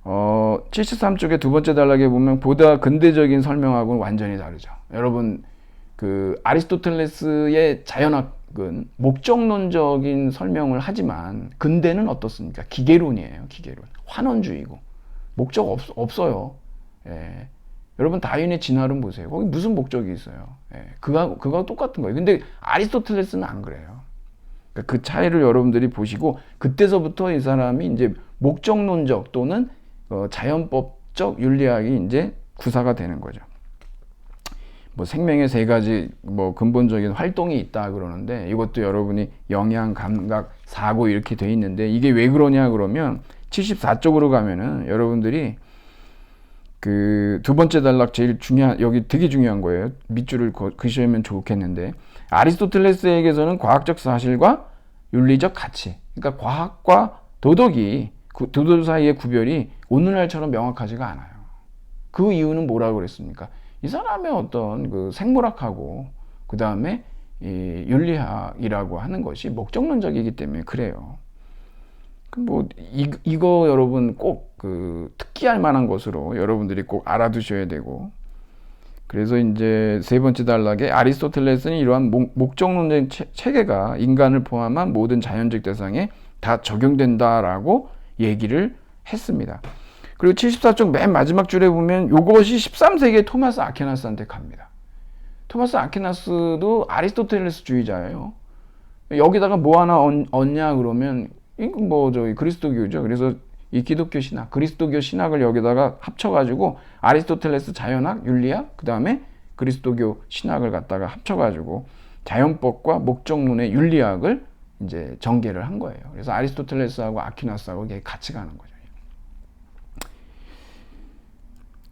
73쪽의 두 번째 단락에 보면 보다 근대적인 설명하고는 완전히 다르죠. 여러분 그 아리스토텔레스의 자연학은 목적론적인 설명을 하지만 근대는 어떻습니까? 기계론이에요. 기계론. 환원주의고 목적 없어요. 예. 여러분 다윈의 진화론 보세요. 거기 무슨 목적이 있어요? 예. 그거 똑같은 거예요. 근데 아리스토텔레스는 안 그래요. 그러니까 그 차이를 여러분들이 보시고 그때서부터 이 사람이 이제 목적론적 또는 자연법적 윤리학이 이제 구사가 되는 거죠. 뭐 생명의 세 가지 뭐 근본적인 활동이 있다 그러는데 이것도 여러분이 영양, 감각, 사고 이렇게 돼 있는데 이게 왜 그러냐 그러면 74쪽으로 가면은 여러분들이 그 두 번째 단락 제일 중요한 여기 되게 중요한 거예요. 밑줄을 그으시면 좋겠는데 아리스토텔레스에게서는 과학적 사실과 윤리적 가치 그러니까 과학과 도덕이 도덕 사이의 구별이 오늘날처럼 명확하지가 않아요. 그 이유는 뭐라고 그랬습니까? 이 사람의 어떤 그 생물학하고 그 다음에 이 윤리학이라고 하는 것이 목적론적이기 때문에 그래요. 뭐 이거 여러분 꼭 그 특기할 만한 것으로 여러분들이 꼭 알아두셔야 되고 그래서 이제 세 번째 단락에 아리스토텔레스는 이러한 목적론적 체계가 인간을 포함한 모든 자연적 대상에 다 적용된다라고 얘기를 했습니다. 그리고 74쪽 맨 마지막 줄에 보면 이것이 13세기의 토마스 아퀴나스한테 갑니다. 토마스 아퀴나스도 아리스토텔레스주의자예요. 여기다가 뭐 하나 얹냐 그러면 이거 뭐 저기 그리스도교죠. 그래서 이 기독교 신학, 그리스도교 신학을 여기다가 합쳐가지고 아리스토텔레스 자연학, 윤리학, 그 다음에 그리스도교 신학을 갖다가 합쳐가지고 자연법과 목적론의 윤리학을 이제 전개를 한 거예요. 그래서 아리스토텔레스하고 아퀴나스하고 이게 같이 가는 거죠.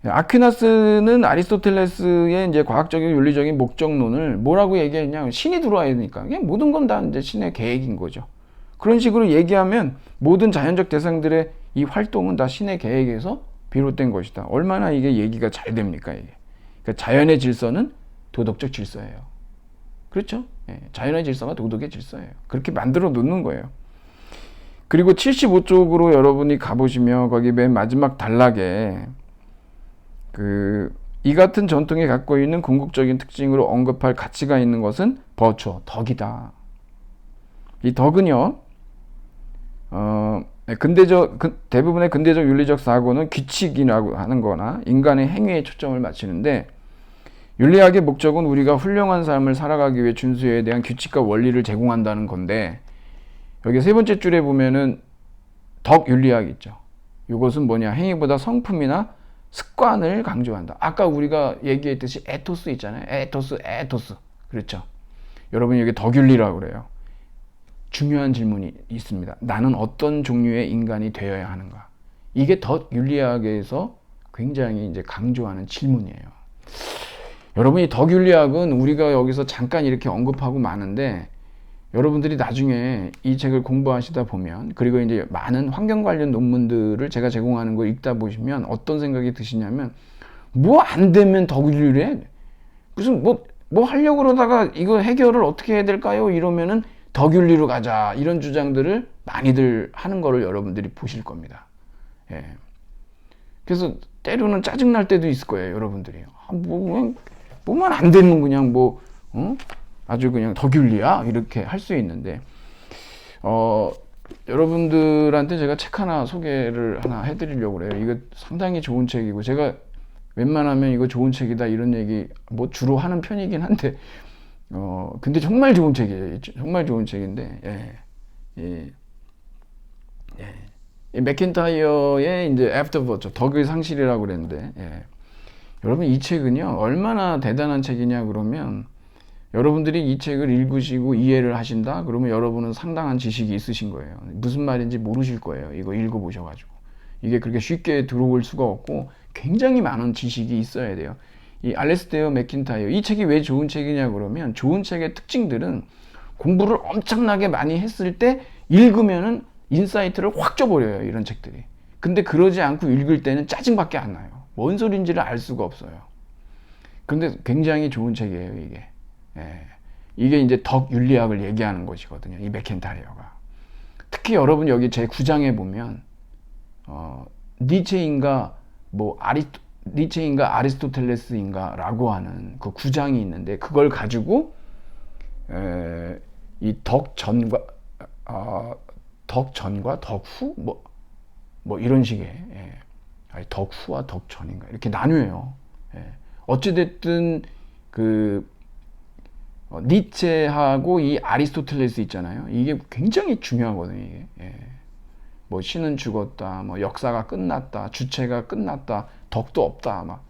아퀴나스는 아리스토텔레스의 이제 과학적인 윤리적인 목적론을 뭐라고 얘기했냐? 신이 들어와야 되니까. 그냥 모든 건 다 이제 신의 계획인 거죠. 그런 식으로 얘기하면 모든 자연적 대상들의 이 활동은 다 신의 계획에서 비롯된 것이다. 얼마나 이게 얘기가 잘 됩니까, 이게. 그러니까 자연의 질서는 도덕적 질서예요. 그렇죠? 예, 자연의 질서가 도덕의 질서예요. 그렇게 만들어 놓는 거예요. 그리고 75쪽으로 여러분이 가보시면 거기 맨 마지막 단락에 이 같은 전통이 갖고 있는 궁극적인 특징으로 언급할 가치가 있는 것은 버추어, 덕이다. 이 덕은요, 대부분의 근대적 윤리적 사고는 규칙이라고 하는 거나 인간의 행위에 초점을 맞추는데 윤리학의 목적은 우리가 훌륭한 삶을 살아가기 위해 준수해야 대한 규칙과 원리를 제공한다는 건데 여기 세 번째 줄에 보면은 덕 윤리학이 있죠. 이것은 뭐냐? 행위보다 성품이나 습관을 강조한다. 아까 우리가 얘기했듯이 에토스 있잖아요. 에토스. 그렇죠. 여러분 여기 덕윤리라고 그래요. 중요한 질문이 있습니다. 나는 어떤 종류의 인간이 되어야 하는가? 이게 덕윤리학에서 굉장히 이제 강조하는 질문이에요. 여러분이 덕윤리학은 우리가 여기서 잠깐 이렇게 언급하고 마는데 여러분들이 나중에 이 책을 공부하시다 보면 그리고 이제 많은 환경 관련 논문들을 제가 제공하는 거 읽다 보시면 어떤 생각이 드시냐면 뭐 안 되면 덕윤리래? 무슨 뭐 하려고 그러다가 이거 해결을 어떻게 해야 될까요? 이러면은 덕윤리로 가자 이런 주장들을 많이들 하는 거를 여러분들이 보실 겁니다. 예. 그래서 때로는 짜증날 때도 있을 거예요, 여러분들이. 그냥 뭐만 안 되면 그냥 아주 그냥 덕윤리야 이렇게 할 수 있는데 여러분들한테 제가 책 하나 소개를 하나 해드리려고 그래요. 이거 상당히 좋은 책이고 제가 웬만하면 이거 좋은 책이다 이런 얘기 뭐 주로 하는 편이긴 한데 근데 정말 좋은 책이에요. 정말 좋은 책인데 예. 이 맥킨타이어의 이제 애프터버처 덕의 상실이라고 그랬는데 여러분 이 책은요 얼마나 대단한 책이냐 그러면 여러분들이 이 책을 읽으시고 이해를 하신다 그러면 여러분은 상당한 지식이 있으신 거예요. 무슨 말인지 모르실 거예요. 이거 읽어보셔가지고 이게 그렇게 쉽게 들어올 수가 없고 굉장히 많은 지식이 있어야 돼요. 이 알래스테어 맥킨타이어 이 책이 왜 좋은 책이냐 그러면 좋은 책의 특징들은 공부를 엄청나게 많이 했을 때 읽으면은 인사이트를 확 줘버려요. 이런 책들이. 근데 그러지 않고 읽을 때는 짜증밖에 안 나요. 뭔 소린지를 알 수가 없어요. 근데 굉장히 좋은 책이에요. 이게. 이게 이제 덕윤리학을 얘기하는 것이거든요. 이 맥킨타이어가. 특히 여러분 여기 제 9장에 보면 니체인가 니체인가 아리스토텔레스인가 라고 하는 그 9장이 있는데 그걸 가지고 이 덕전과 덕후 뭐 이런 식의 덕후와 덕전인가 이렇게 나뉘어요. 어찌됐든 그 니체하고 이 아리스토텔레스 있잖아요. 이게 굉장히 중요하거든요. 이게. 뭐 신은 죽었다, 뭐 역사가 끝났다, 주체가 끝났다, 덕도 없다, 막.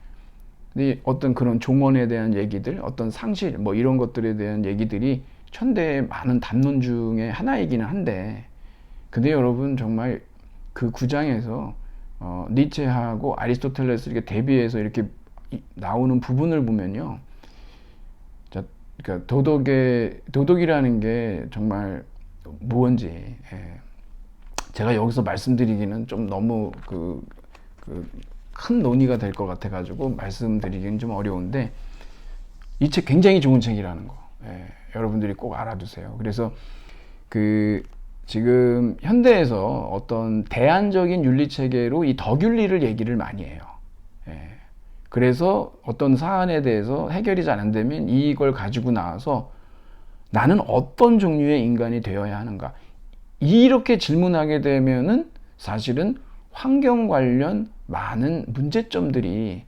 근데 어떤 그런 종언에 대한 얘기들, 어떤 상실, 뭐 이런 것들에 대한 얘기들이 현대의 많은 담론 중에 하나이기는 한데, 근데 여러분 정말 그 9장에서 니체하고 아리스토텔레스 이렇게 대비해서 이렇게 나오는 부분을 보면요. 그러니까 도덕이라는 게 정말 무언지 제가 여기서 말씀드리기는 좀 너무 큰 논의가 될 것 같아 가지고 말씀드리기는 좀 어려운데 이 책 굉장히 좋은 책이라는 거 여러분들이 꼭 알아두세요. 그래서 지금 현대에서 어떤 대안적인 윤리 체계로 이 덕윤리를 얘기를 많이 해요. 그래서 어떤 사안에 대해서 해결이 잘 안 되면 이걸 가지고 나와서 나는 어떤 종류의 인간이 되어야 하는가 이렇게 질문하게 되면은 사실은 환경 관련 많은 문제점들이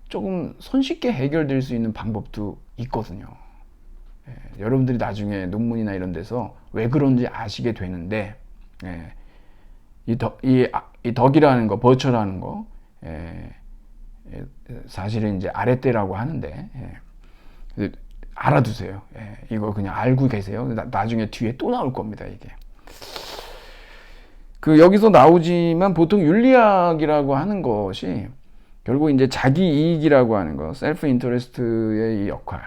조금 손쉽게 해결될 수 있는 방법도 있거든요. 여러분들이 나중에 논문이나 이런 데서 왜 그런지 아시게 되는데 이 덕이라는 거, 버처라는 거 사실은 이제 아랫대라고 하는데 알아두세요. 이거 그냥 알고 계세요. 나중에 뒤에 또 나올 겁니다. 이게 여기서 나오지만 보통 윤리학이라고 하는 것이 결국 이제 자기 이익이라고 하는 거, 셀프 인터레스트의 이 역할,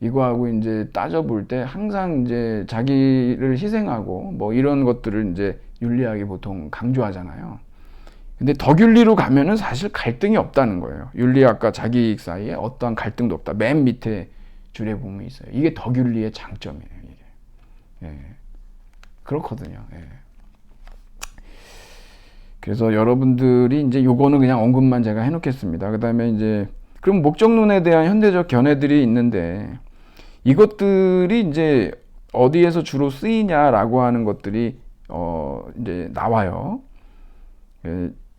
이거하고 이제 따져볼 때 항상 이제 자기를 희생하고 뭐 이런 것들을 이제 윤리학이 보통 강조하잖아요. 근데 덕윤리로 가면은 사실 갈등이 없다는 거예요. 윤리학과 자기이익 사이에 어떠한 갈등도 없다. 맨 밑에 줄에 보면 있어요. 이게 덕윤리의 장점이에요. 이게. 그렇거든요. 그래서 여러분들이 이제 요거는 그냥 언급만 제가 해놓겠습니다. 그 다음에 이제 그럼 목적론에 대한 현대적 견해들이 있는데 이것들이 이제 어디에서 주로 쓰이냐라고 하는 것들이 이제 나와요.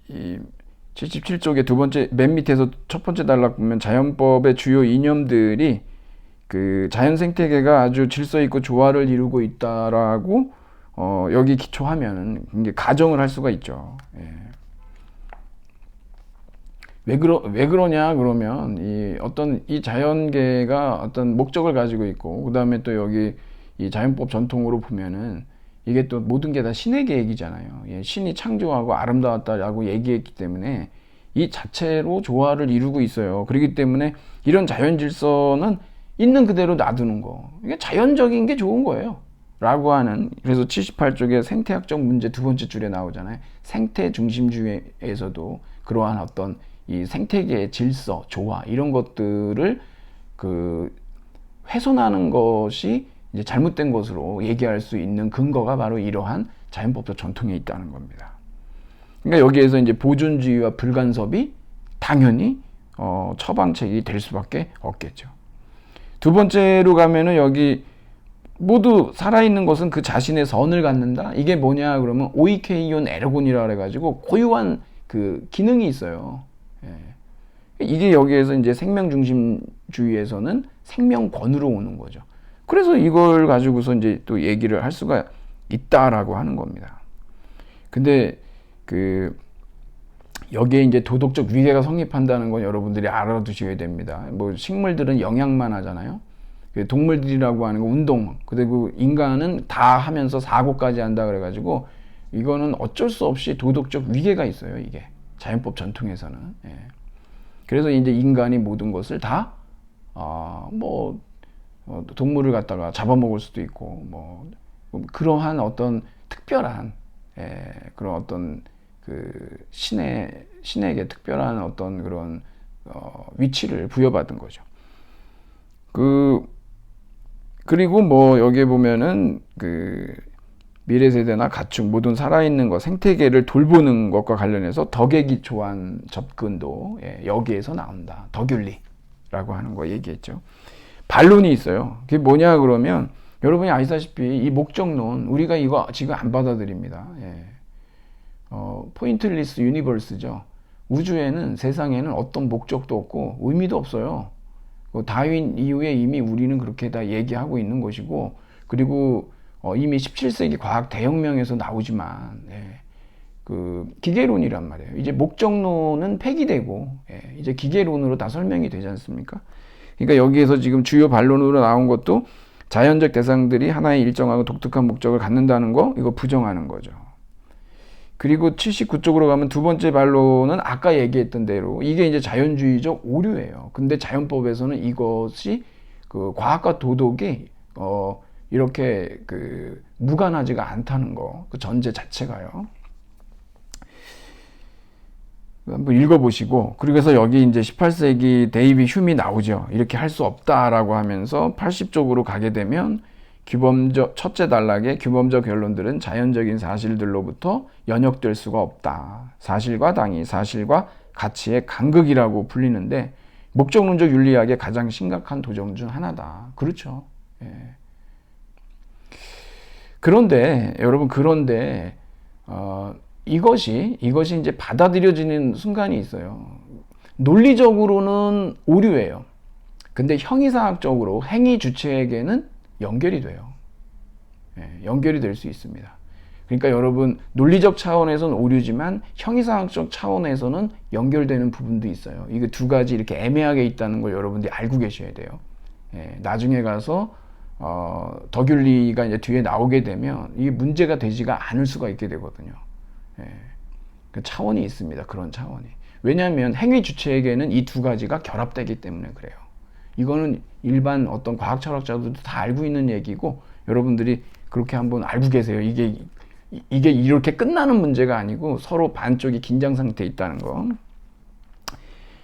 이 77쪽의 두 번째 맨 밑에서 첫 번째 단락 보면 자연법의 주요 이념들이 자연 생태계가 아주 질서 있고 조화를 이루고 있다라고 여기 기초하면은 이게 가정을 할 수가 있죠. 왜 그러냐 그러면 이 자연계가 어떤 목적을 가지고 있고 그 다음에 또 여기 이 자연법 전통으로 보면은 이게 또 모든 게 다 신의 계획이잖아요. 신이 창조하고 아름다웠다라고 얘기했기 때문에 이 자체로 조화를 이루고 있어요. 그렇기 때문에 이런 자연 질서는 있는 그대로 놔두는 거. 이게 자연적인 게 좋은 거예요. 라고 하는, 그래서 78쪽에 생태학적 문제 두 번째 줄에 나오잖아요. 생태 중심주의에서도 그러한 어떤 이 생태계의 질서, 조화, 이런 것들을 그 훼손하는 것이 이제 잘못된 것으로 얘기할 수 있는 근거가 바로 이러한 자연법적 전통에 있다는 겁니다. 그러니까 여기에서 이제 보존주의와 불간섭이 당연히 처방책이 될 수밖에 없겠죠. 두 번째로 가면은 여기 모두 살아있는 것은 그 자신의 선을 갖는다. 이게 뭐냐 그러면 오이케이온 에르곤이라 그래가지고 고유한 그 기능이 있어요. 예. 이게 여기에서 이제 생명중심주의에서는 생명권으로 오는 거죠. 그래서 이걸 가지고서 이제 또 얘기를 할 수가 있다라고 하는 겁니다. 근데 여기에 이제 도덕적 위계가 성립한다는 건 여러분들이 알아두셔야 됩니다. 뭐 식물들은 영양만 하잖아요. 동물들이라고 하는 거 운동, 그리고 인간은 다 하면서 사고까지 한다 그래가지고 이거는 어쩔 수 없이 도덕적 위계가 있어요. 이게 자연법 전통에서는. 예. 그래서 이제 인간이 모든 것을 다 동물을 갖다가 잡아먹을 수도 있고 뭐 그러한 어떤 특별한 그런 어떤 그 신에게 특별한 어떤 그런 위치를 부여받은 거죠. 그리고 뭐 여기에 보면은 미래 세대나 가축 모든 살아있는 것 생태계를 돌보는 것과 관련해서 덕에 기초한 접근도 여기에서 나온다. 덕윤리라고 하는 거 얘기했죠. 반론이 있어요. 그게 뭐냐 그러면 여러분이 아시다시피 이 목적론 우리가 이거 지금 안 받아들입니다. 포인트리스 유니버스죠. 우주에는 세상에는 어떤 목적도 없고 의미도 없어요. 다윈 이후에 이미 우리는 그렇게 다 얘기하고 있는 것이고, 그리고 이미 17세기 과학 대혁명에서 나오지만 기계론이란 말이에요. 이제 목적론은 폐기되고 이제 기계론으로 다 설명이 되지 않습니까? 그러니까 여기에서 지금 주요 반론으로 나온 것도 자연적 대상들이 하나의 일정하고 독특한 목적을 갖는다는 거, 이거 부정하는 거죠. 그리고 79쪽으로 가면 두 번째 반론은 아까 얘기했던 대로 이게 이제 자연주의적 오류예요. 근데 자연법에서는 이것이 과학과 도덕이 이렇게 무관하지가 않다는 거, 그 전제 자체가요. 한번 읽어보시고, 그래서 여기 이제 18세기 데이비 휴미 나오죠. 이렇게 할 수 없다라고 하면서 80쪽으로 가게 되면 첫째 단락의 규범적 결론들은 자연적인 사실들로부터 연역될 수가 없다. 사실과 당위, 사실과 가치의 간극이라고 불리는데 목적론적 윤리학의 가장 심각한 도전 중 하나다. 그렇죠. 그런데 여러분, 이것이 이제 받아들여지는 순간이 있어요. 논리적으로는 오류예요. 근데 형이상학적으로 행위 주체에게는 연결이 돼요. 연결이 될 수 있습니다. 그러니까 여러분, 논리적 차원에서는 오류지만 형이상학적 차원에서는 연결되는 부분도 있어요. 이게 두 가지 이렇게 애매하게 있다는 걸 여러분들이 알고 계셔야 돼요. 나중에 가서 덕윤리가 이제 뒤에 나오게 되면 이게 문제가 되지가 않을 수가 있게 되거든요. 그 차원이 있습니다. 그런 차원이. 왜냐하면 행위 주체에게는 이 두 가지가 결합되기 때문에 그래요. 이거는 일반 어떤 과학 철학자들도 다 알고 있는 얘기고, 여러분들이 그렇게 한번 알고 계세요. 이게 이렇게 끝나는 문제가 아니고 서로 반쪽이 긴장 상태에 있다는 거.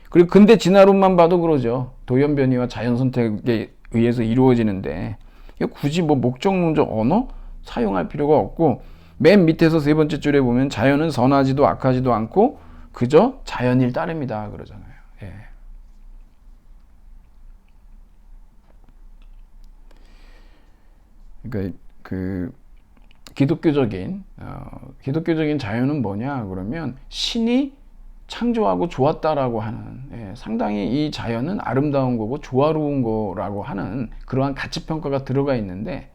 그리고 근데 진화론만 봐도 그러죠. 도연변이와 자연 선택에 의해서 이루어지는데 굳이 뭐 목적론적 언어 사용할 필요가 없고, 맨 밑에서 세 번째 줄에 보면 자연은 선하지도 악하지도 않고 그저 자연일 따름이다 그러잖아요. 그러니까 기독교적인 자연은 뭐냐 그러면 신이 창조하고 좋았다라고 하는, 상당히 이 자연은 아름다운 거고 조화로운 거라고 하는 그러한 가치평가가 들어가 있는데,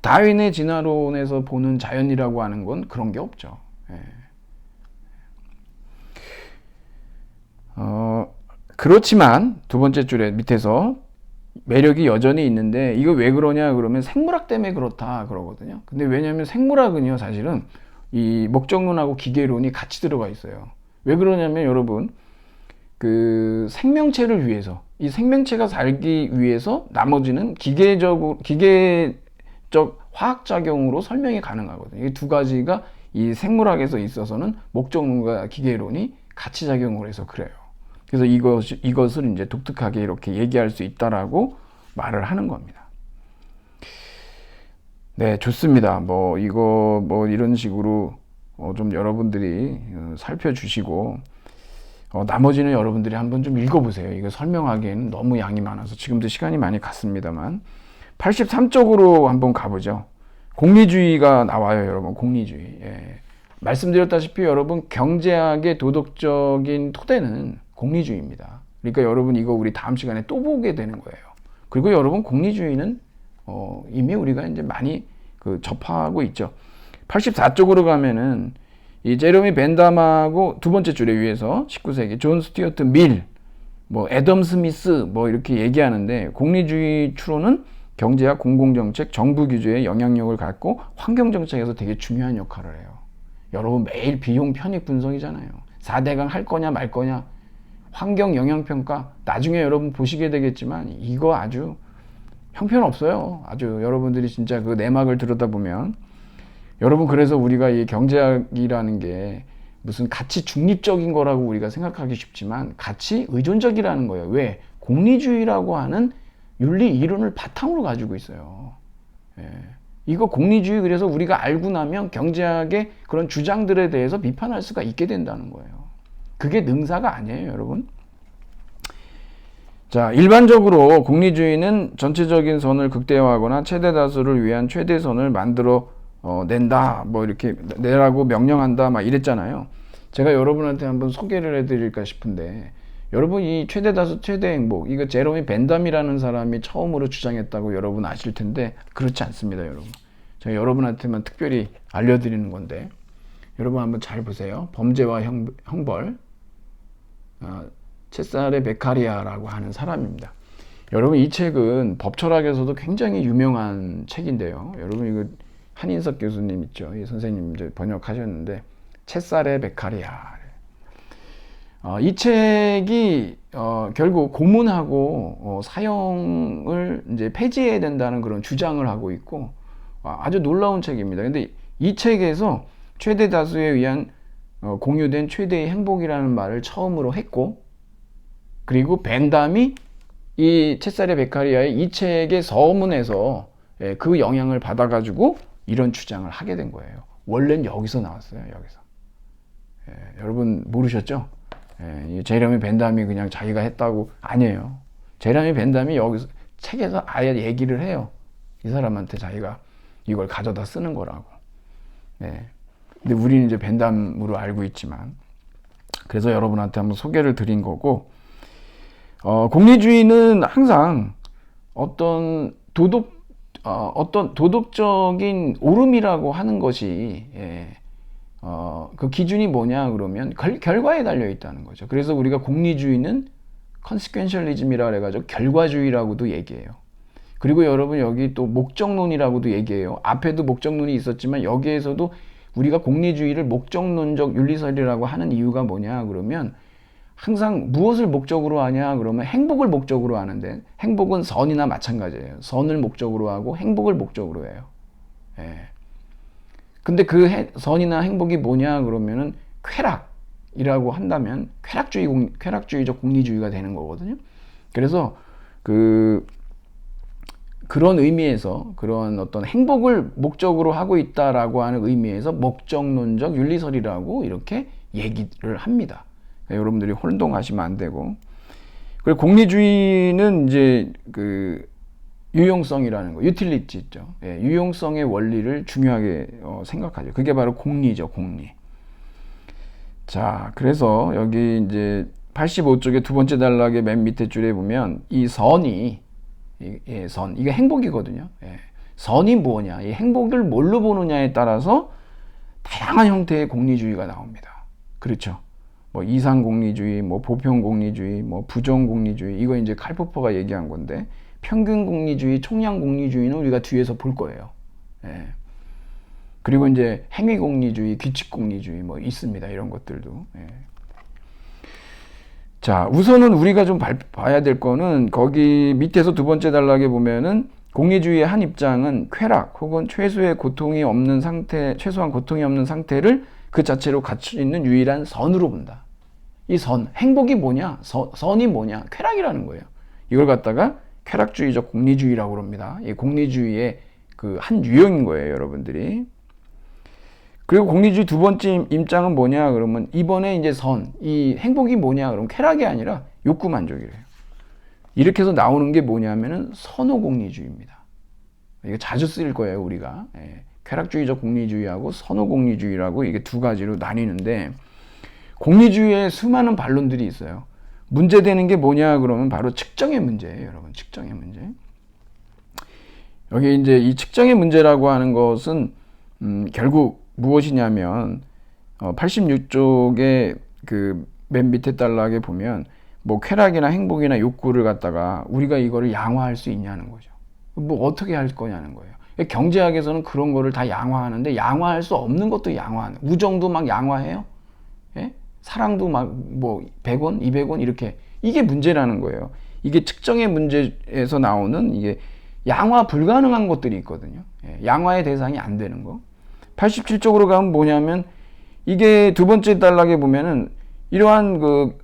다윈의 진화론에서 보는 자연이라고 하는 건 그런 게 없죠. 그렇지만 두 번째 줄에 밑에서 매력이 여전히 있는데, 이거 왜 그러냐 그러면 생물학 때문에 그렇다 그러거든요. 근데 왜냐하면 생물학은요 사실은 이 목적론하고 기계론이 같이 들어가 있어요. 왜 그러냐면 여러분, 그 생명체를 위해서, 이 생명체가 살기 위해서 나머지는 기계적 화학작용으로 설명이 가능하거든요. 이 두 가지가 이 생물학에서 있어서는 목적론과 기계론이 같이 작용을 해서 그래요. 그래서 이것을 이제 독특하게 이렇게 얘기할 수 있다라고 말을 하는 겁니다. 네, 좋습니다. 뭐 이거 뭐 이런 식으로 좀 여러분들이 살펴주시고, 나머지는 여러분들이 한번 좀 읽어보세요. 이거 설명하기에는 너무 양이 많아서 지금도 시간이 많이 갔습니다만, 83쪽으로 한번 가보죠. 공리주의가 나와요, 여러분. 공리주의. 예. 말씀드렸다시피 여러분, 경제학의 도덕적인 토대는 공리주의입니다. 그러니까 여러분, 이거 우리 다음 시간에 또 보게 되는 거예요. 그리고 여러분, 공리주의는 이미 우리가 이제 많이 접하고 있죠. 84쪽으로 가면은 이 제레미 벤담하고 두 번째 줄에 위에서 19세기 존 스튜어트 밀, 뭐 애덤 스미스 뭐 이렇게 얘기하는데, 공리주의 추론은 경제학, 공공정책, 정부 규제에 영향력을 갖고 환경정책에서 되게 중요한 역할을 해요. 여러분, 매일 비용 편익 분석이잖아요. 4대강 할 거냐 말 거냐, 환경 영향평가, 나중에 여러분 보시게 되겠지만 이거 아주 형편없어요. 아주 여러분들이 진짜 그 내막을 들여다보면. 여러분, 그래서 우리가 이 경제학이라는 게 무슨 가치 중립적인 거라고 우리가 생각하기 쉽지만 가치 의존적이라는 거예요. 왜? 공리주의라고 하는 윤리 이론을 바탕으로 가지고 있어요. 예. 이거 공리주의, 그래서 우리가 알고 나면 경제학의 그런 주장들에 대해서 비판할 수가 있게 된다는 거예요. 그게 능사가 아니에요, 여러분. 자, 일반적으로 공리주의는 전체적인 선을 극대화하거나 최대 다수를 위한 최대선을 만들어 낸다, 뭐 이렇게 내라고 명령한다, 막 이랬잖아요. 제가 여러분한테 한번 소개를 해드릴까 싶은데, 여러분, 이 최대 다수 최대 행복, 이거 제레미 벤담이라는 사람이 처음으로 주장했다고 여러분 아실 텐데, 그렇지 않습니다, 여러분. 제가 여러분한테만 특별히 알려드리는 건데, 여러분 한번 잘 보세요. 범죄와 형벌, 체사레 베카리아라고 하는 사람입니다. 여러분, 이 책은 법철학에서도 굉장히 유명한 책인데요. 여러분, 이거 한인석 교수님 있죠. 이 선생님 이제 번역하셨는데, 체사레 베카리아. 이 책이 결국 고문하고 사형을 이제 폐지해야 된다는 그런 주장을 하고 있고, 아주 놀라운 책입니다. 근데 이 책에서 최대 다수에 의한 공유된 최대의 행복이라는 말을 처음으로 했고, 그리고 벤담이 이 체사레 베카리아의 이 책의 서문에서 그 영향을 받아가지고 이런 주장을 하게 된 거예요. 원래는 여기서 나왔어요, 여기서. 여러분 모르셨죠? 제레미 벤담이 그냥 자기가 했다고, 아니에요. 제레미 벤담이 여기서 책에서 아예 얘기를 해요. 이 사람한테 자기가 이걸 가져다 쓰는 거라고. 근데 우리는 이제 벤담으로 알고 있지만, 그래서 여러분한테 한번 소개를 드린 거고, 공리주의는 항상 어떤 도덕적인 옳음이라고 하는 것이, 그 기준이 뭐냐 그러면 결과에 달려 있다는 거죠. 그래서 우리가 공리주의는 consequentialism이라 해가지고 결과주의라고도 얘기해요. 그리고 여러분, 여기 또 목적론이라고도 얘기해요. 앞에도 목적론이 있었지만 여기에서도 우리가 공리주의를 목적론적 윤리설이라고 하는 이유가 뭐냐 그러면, 항상 무엇을 목적으로 하냐 그러면 행복을 목적으로 하는데, 행복은 선이나 마찬가지예요. 선을 목적으로 하고 행복을 목적으로 해요. 근데 그 선이나 행복이 뭐냐 그러면은 쾌락이라고 한다면 쾌락주의적 공리주의가 되는 거거든요. 그래서 그런 의미에서, 그런 어떤 행복을 목적으로 하고 있다라고 하는 의미에서 목적론적 윤리설이라고 이렇게 얘기를 합니다. 여러분들이 혼동하시면 안 되고. 그리고 공리주의는 이제 유용성이라는 거, 유틸리티 있죠. 유용성의 원리를 중요하게 생각하죠. 그게 바로 공리죠, 공리. 자, 그래서 여기 이제 85쪽의 두 번째 단락의 맨 밑에 줄에 보면 이 선이, 선, 이게 행복이거든요. 선이 뭐냐, 이 행복을 뭘로 보느냐에 따라서 다양한 형태의 공리주의가 나옵니다. 그렇죠. 뭐 이상공리주의, 뭐 보편공리주의, 뭐 부정공리주의, 이거 이제 칼포퍼가 얘기한 건데, 평균공리주의, 총량공리주의는 우리가 뒤에서 볼 거예요. 그리고 이제 행위공리주의, 규칙공리주의 뭐 있습니다. 이런 것들도. 자, 우선은 우리가 좀 봐야 될 거는 거기 밑에서 두 번째 단락에 보면은 공리주의의 한 입장은 쾌락 혹은 최소한 고통이 없는 상태를 그 자체로 갖추 있는 유일한 선으로 본다. 이 행복이 뭐냐? 선이 뭐냐? 쾌락이라는 거예요. 이걸 갖다가 쾌락주의적 공리주의라고 합니다. 이 공리주의의 그 한 유형인 거예요, 여러분들이. 그리고 공리주의 두 번째 입장은 뭐냐? 그러면 이번에 이제 이 행복이 뭐냐? 그러면 쾌락이 아니라 욕구 만족이래요. 이렇게 해서 나오는 게 뭐냐면은 선호공리주의입니다. 이거 자주 쓰일 거예요, 우리가. 쾌락주의적 공리주의하고 선호공리주의라고 이게 두 가지로 나뉘는데, 공리주의에 수많은 반론들이 있어요. 문제되는 게 뭐냐 그러면 바로 측정의 문제예요, 여러분. 측정의 문제. 여기 이제 이 측정의 문제라고 하는 것은 결국 무엇이냐면 86쪽에 그 맨 밑에 단락에 보면 뭐 쾌락이나 행복이나 욕구를 갖다가 우리가 이거를 양화할 수 있냐는 거죠. 뭐 어떻게 할 거냐는 거예요. 경제학에서는 그런 거를 다 양화하는데 양화할 수 없는 것도 양화하는. 우정도 막 양화해요. 예? 사랑도 막 뭐 100원, 200원 이렇게. 이게 문제라는 거예요. 이게 측정의 문제에서 나오는 이게 양화 불가능한 것들이 있거든요. 양화의 대상이 안 되는 거. 87쪽으로 가면 뭐냐면 이게 두 번째 단락에 보면은 이러한 그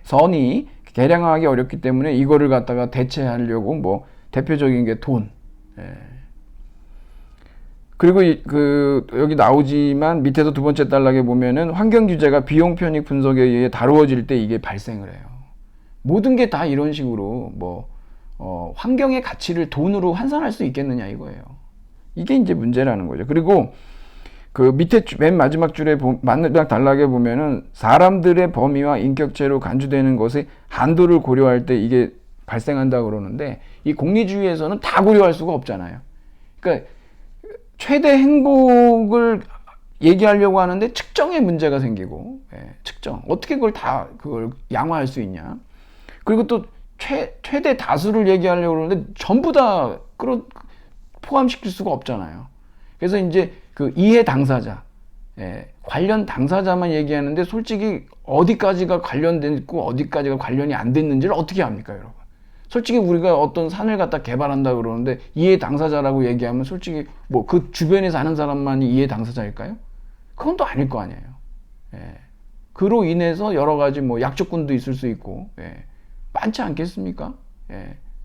선이 계량하기 어렵기 때문에 이거를 갖다가 대체하려고 뭐 대표적인 게 돈. 그리고 여기 나오지만 밑에서 두 번째 단락에 보면은 환경 규제가 비용 편익 분석에 의해 다루어질 때 이게 발생을 해요. 모든 게 다 이런 식으로 환경의 가치를 돈으로 환산할 수 있겠느냐 이거예요. 이게 이제 문제라는 거죠. 그리고 그 밑에 맨 마지막 줄에 마지막 단락에 보면은 사람들의 범위와 인격체로 간주되는 것의 한도를 고려할 때 이게 발생한다 그러는데 이 공리주의에서는 다 고려할 수가 없잖아요. 그러니까 최대 행복을 얘기하려고 하는데 측정의 문제가 생기고, 측정 어떻게 그걸 양화할 수 있냐. 그리고 또 최대 다수를 얘기하려고 그러는데 전부 다 포함시킬 수가 없잖아요. 그래서 이제 그 이해 당사자, 관련 당사자만 얘기하는데 솔직히 어디까지가 관련됐고 어디까지가 관련이 안 됐는지를 어떻게 합니까, 여러분? 솔직히 우리가 어떤 산을 갖다 개발한다 그러는데 이해 당사자라고 얘기하면 솔직히 뭐 그 주변에 사는 사람만이 이해 당사자일까요? 그건 또 아닐 거 아니에요. 그로 인해서 여러 가지 뭐 약조건도 있을 수 있고, 많지 않겠습니까?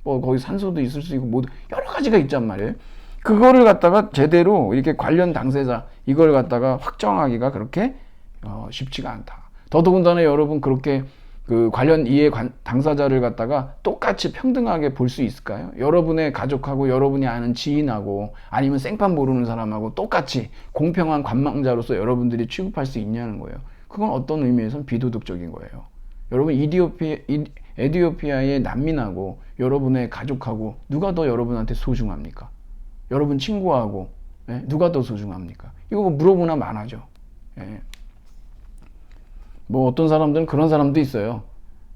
뭐 거기 산소도 있을 수 있고 뭐 여러 가지가 있단 말이에요. 그거를 갖다가 제대로 이렇게 관련 당사자 이걸 갖다가 확정하기가 그렇게 쉽지가 않다. 더더군다나 여러분 그렇게 그 관련 당사자를 갖다가 똑같이 평등하게 볼 수 있을까요? 여러분의 가족하고 여러분이 아는 지인하고 아니면 생판 모르는 사람하고 똑같이 공평한 관망자로서 여러분들이 취급할 수 있냐는 거예요. 그건 어떤 의미에서는 비도덕적인 거예요. 여러분 에티오피아의 난민하고 여러분의 가족하고 누가 더 여러분한테 소중합니까? 여러분 친구하고 누가 더 소중합니까? 이거 물어보나 마나죠. 뭐 어떤 사람들은 그런 사람도 있어요.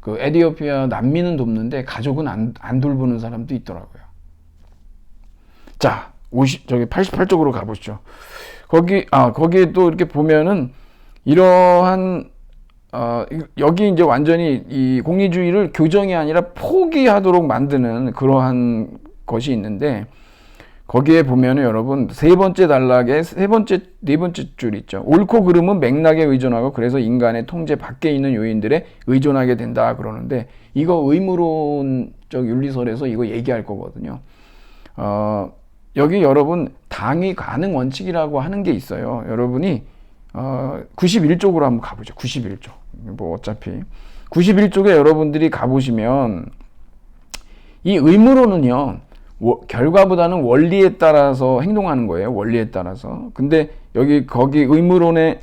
그 에티오피아 난민은 돕는데 가족은 안 돌보는 사람도 있더라고요. 자, 88쪽으로 가보시죠. 거기에 또 이렇게 보면은 이러한 여기 이제 완전히 이 공리주의를 교정이 아니라 포기하도록 만드는 그러한 것이 있는데 거기에 보면은 여러분 세 번째 단락에 네 번째 줄 있죠. 옳고 그름은 맥락에 의존하고 그래서 인간의 통제 밖에 있는 요인들에 의존하게 된다 그러는데 이거 의무론적 윤리설에서 이거 얘기할 거거든요. 여기 여러분 당위 가능 원칙이라고 하는 게 있어요. 여러분이 91쪽으로 한번 가보죠. 91쪽. 뭐 어차피 91쪽에 여러분들이 가보시면 이 의무론은요. 결과보다는 원리에 따라서 행동하는 거예요. 원리에 따라서. 근데 거기 의무론의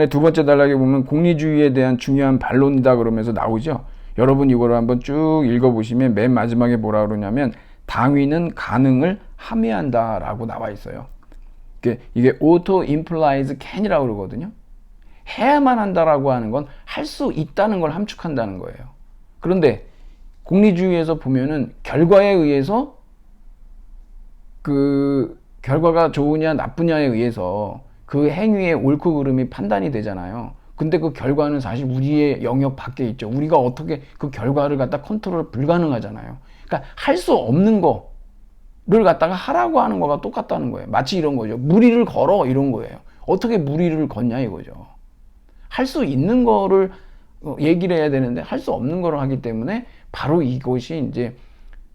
두 번째 단락에 보면 공리주의에 대한 중요한 반론이다 그러면서 나오죠. 여러분 이거를 한번 쭉 읽어보시면 맨 마지막에 뭐라 그러냐면 당위는 가능을 함의한다라고 나와 있어요. 이게 auto implies can이라고 그러거든요. 해야만 한다라고 하는 건 할 수 있다는 걸 함축한다는 거예요. 그런데 공리주의에서 보면은 결과에 의해서 그 결과가 좋으냐 나쁘냐에 의해서 그 행위의 옳고 그름이 판단이 되잖아요. 근데 그 결과는 사실 우리의 영역 밖에 있죠. 우리가 어떻게 그 결과를 갖다 컨트롤 불가능하잖아요. 그러니까 할 수 없는 거를 갖다가 하라고 하는 거가 똑같다는 거예요. 마치 이런 거죠. 무리를 걸어 이런 거예요. 어떻게 무리를 걷냐 이거죠. 할 수 있는 거를 얘기를 해야 되는데 할 수 없는 거를 하기 때문에 바로 이것이 이제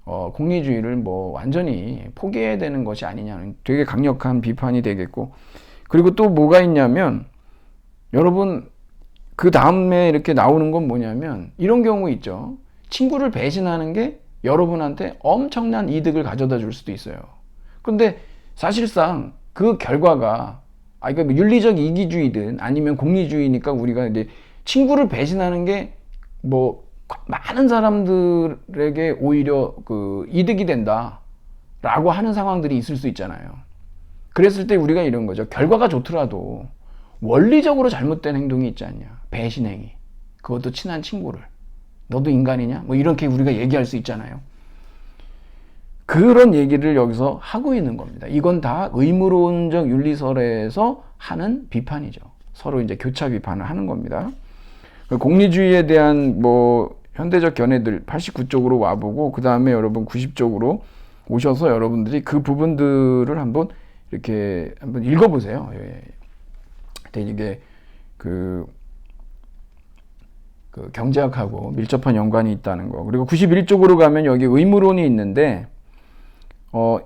공리주의를 뭐 완전히 포기해야 되는 것이 아니냐는 되게 강력한 비판이 되겠고, 그리고 또 뭐가 있냐면 여러분 그 다음에 이렇게 나오는 건 뭐냐면 이런 경우 있죠. 친구를 배신하는 게 여러분한테 엄청난 이득을 가져다 줄 수도 있어요. 근데 사실상 그 결과가 그러니까 윤리적 이기주의든 아니면 공리주의니까 우리가 이제 친구를 배신하는 게 뭐 많은 사람들에게 오히려 그 이득이 된다라고 하는 상황들이 있을 수 있잖아요. 그랬을 때 우리가 이런 거죠. 결과가 좋더라도 원리적으로 잘못된 행동이 있지 않냐. 배신행위. 그것도 친한 친구를. 너도 인간이냐? 뭐 이렇게 우리가 얘기할 수 있잖아요. 그런 얘기를 여기서 하고 있는 겁니다. 이건 다 의무론적 윤리설에서 하는 비판이죠. 서로 이제 교차 비판을 하는 겁니다. 공리주의에 대한 뭐 현대적 견해들 89쪽으로 와보고 그 다음에 여러분 90쪽으로 오셔서 여러분들이 그 부분들을 한번 이렇게 한번 읽어보세요. 이게 그 경제학하고 밀접한 연관이 있다는 거. 그리고 91쪽으로 가면 여기 의무론이 있는데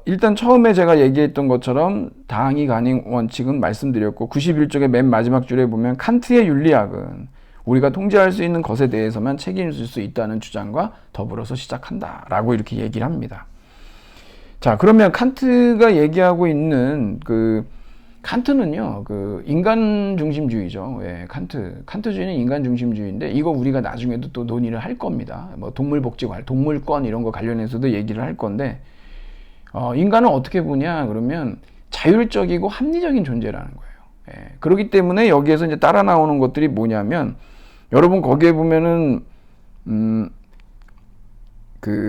일단 처음에 제가 얘기했던 것처럼 다항의 가능 원칙은 말씀드렸고 91쪽의 맨 마지막 줄에 보면 칸트의 윤리학은 우리가 통제할 수 있는 것에 대해서만 책임질 수 있다는 주장과 더불어서 시작한다라고 이렇게 얘기를 합니다. 자, 그러면 칸트가 얘기하고 있는 칸트는요, 인간 중심주의죠. 예, 칸트주의는 인간 중심주의인데, 이거 우리가 나중에도 또 논의를 할 겁니다. 뭐, 동물권 이런 거 관련해서도 얘기를 할 건데, 인간은 어떻게 보냐, 그러면 자율적이고 합리적인 존재라는 거예요. 예, 그렇기 때문에 여기에서 이제 따라 나오는 것들이 뭐냐면, 여러분 거기에 보면은,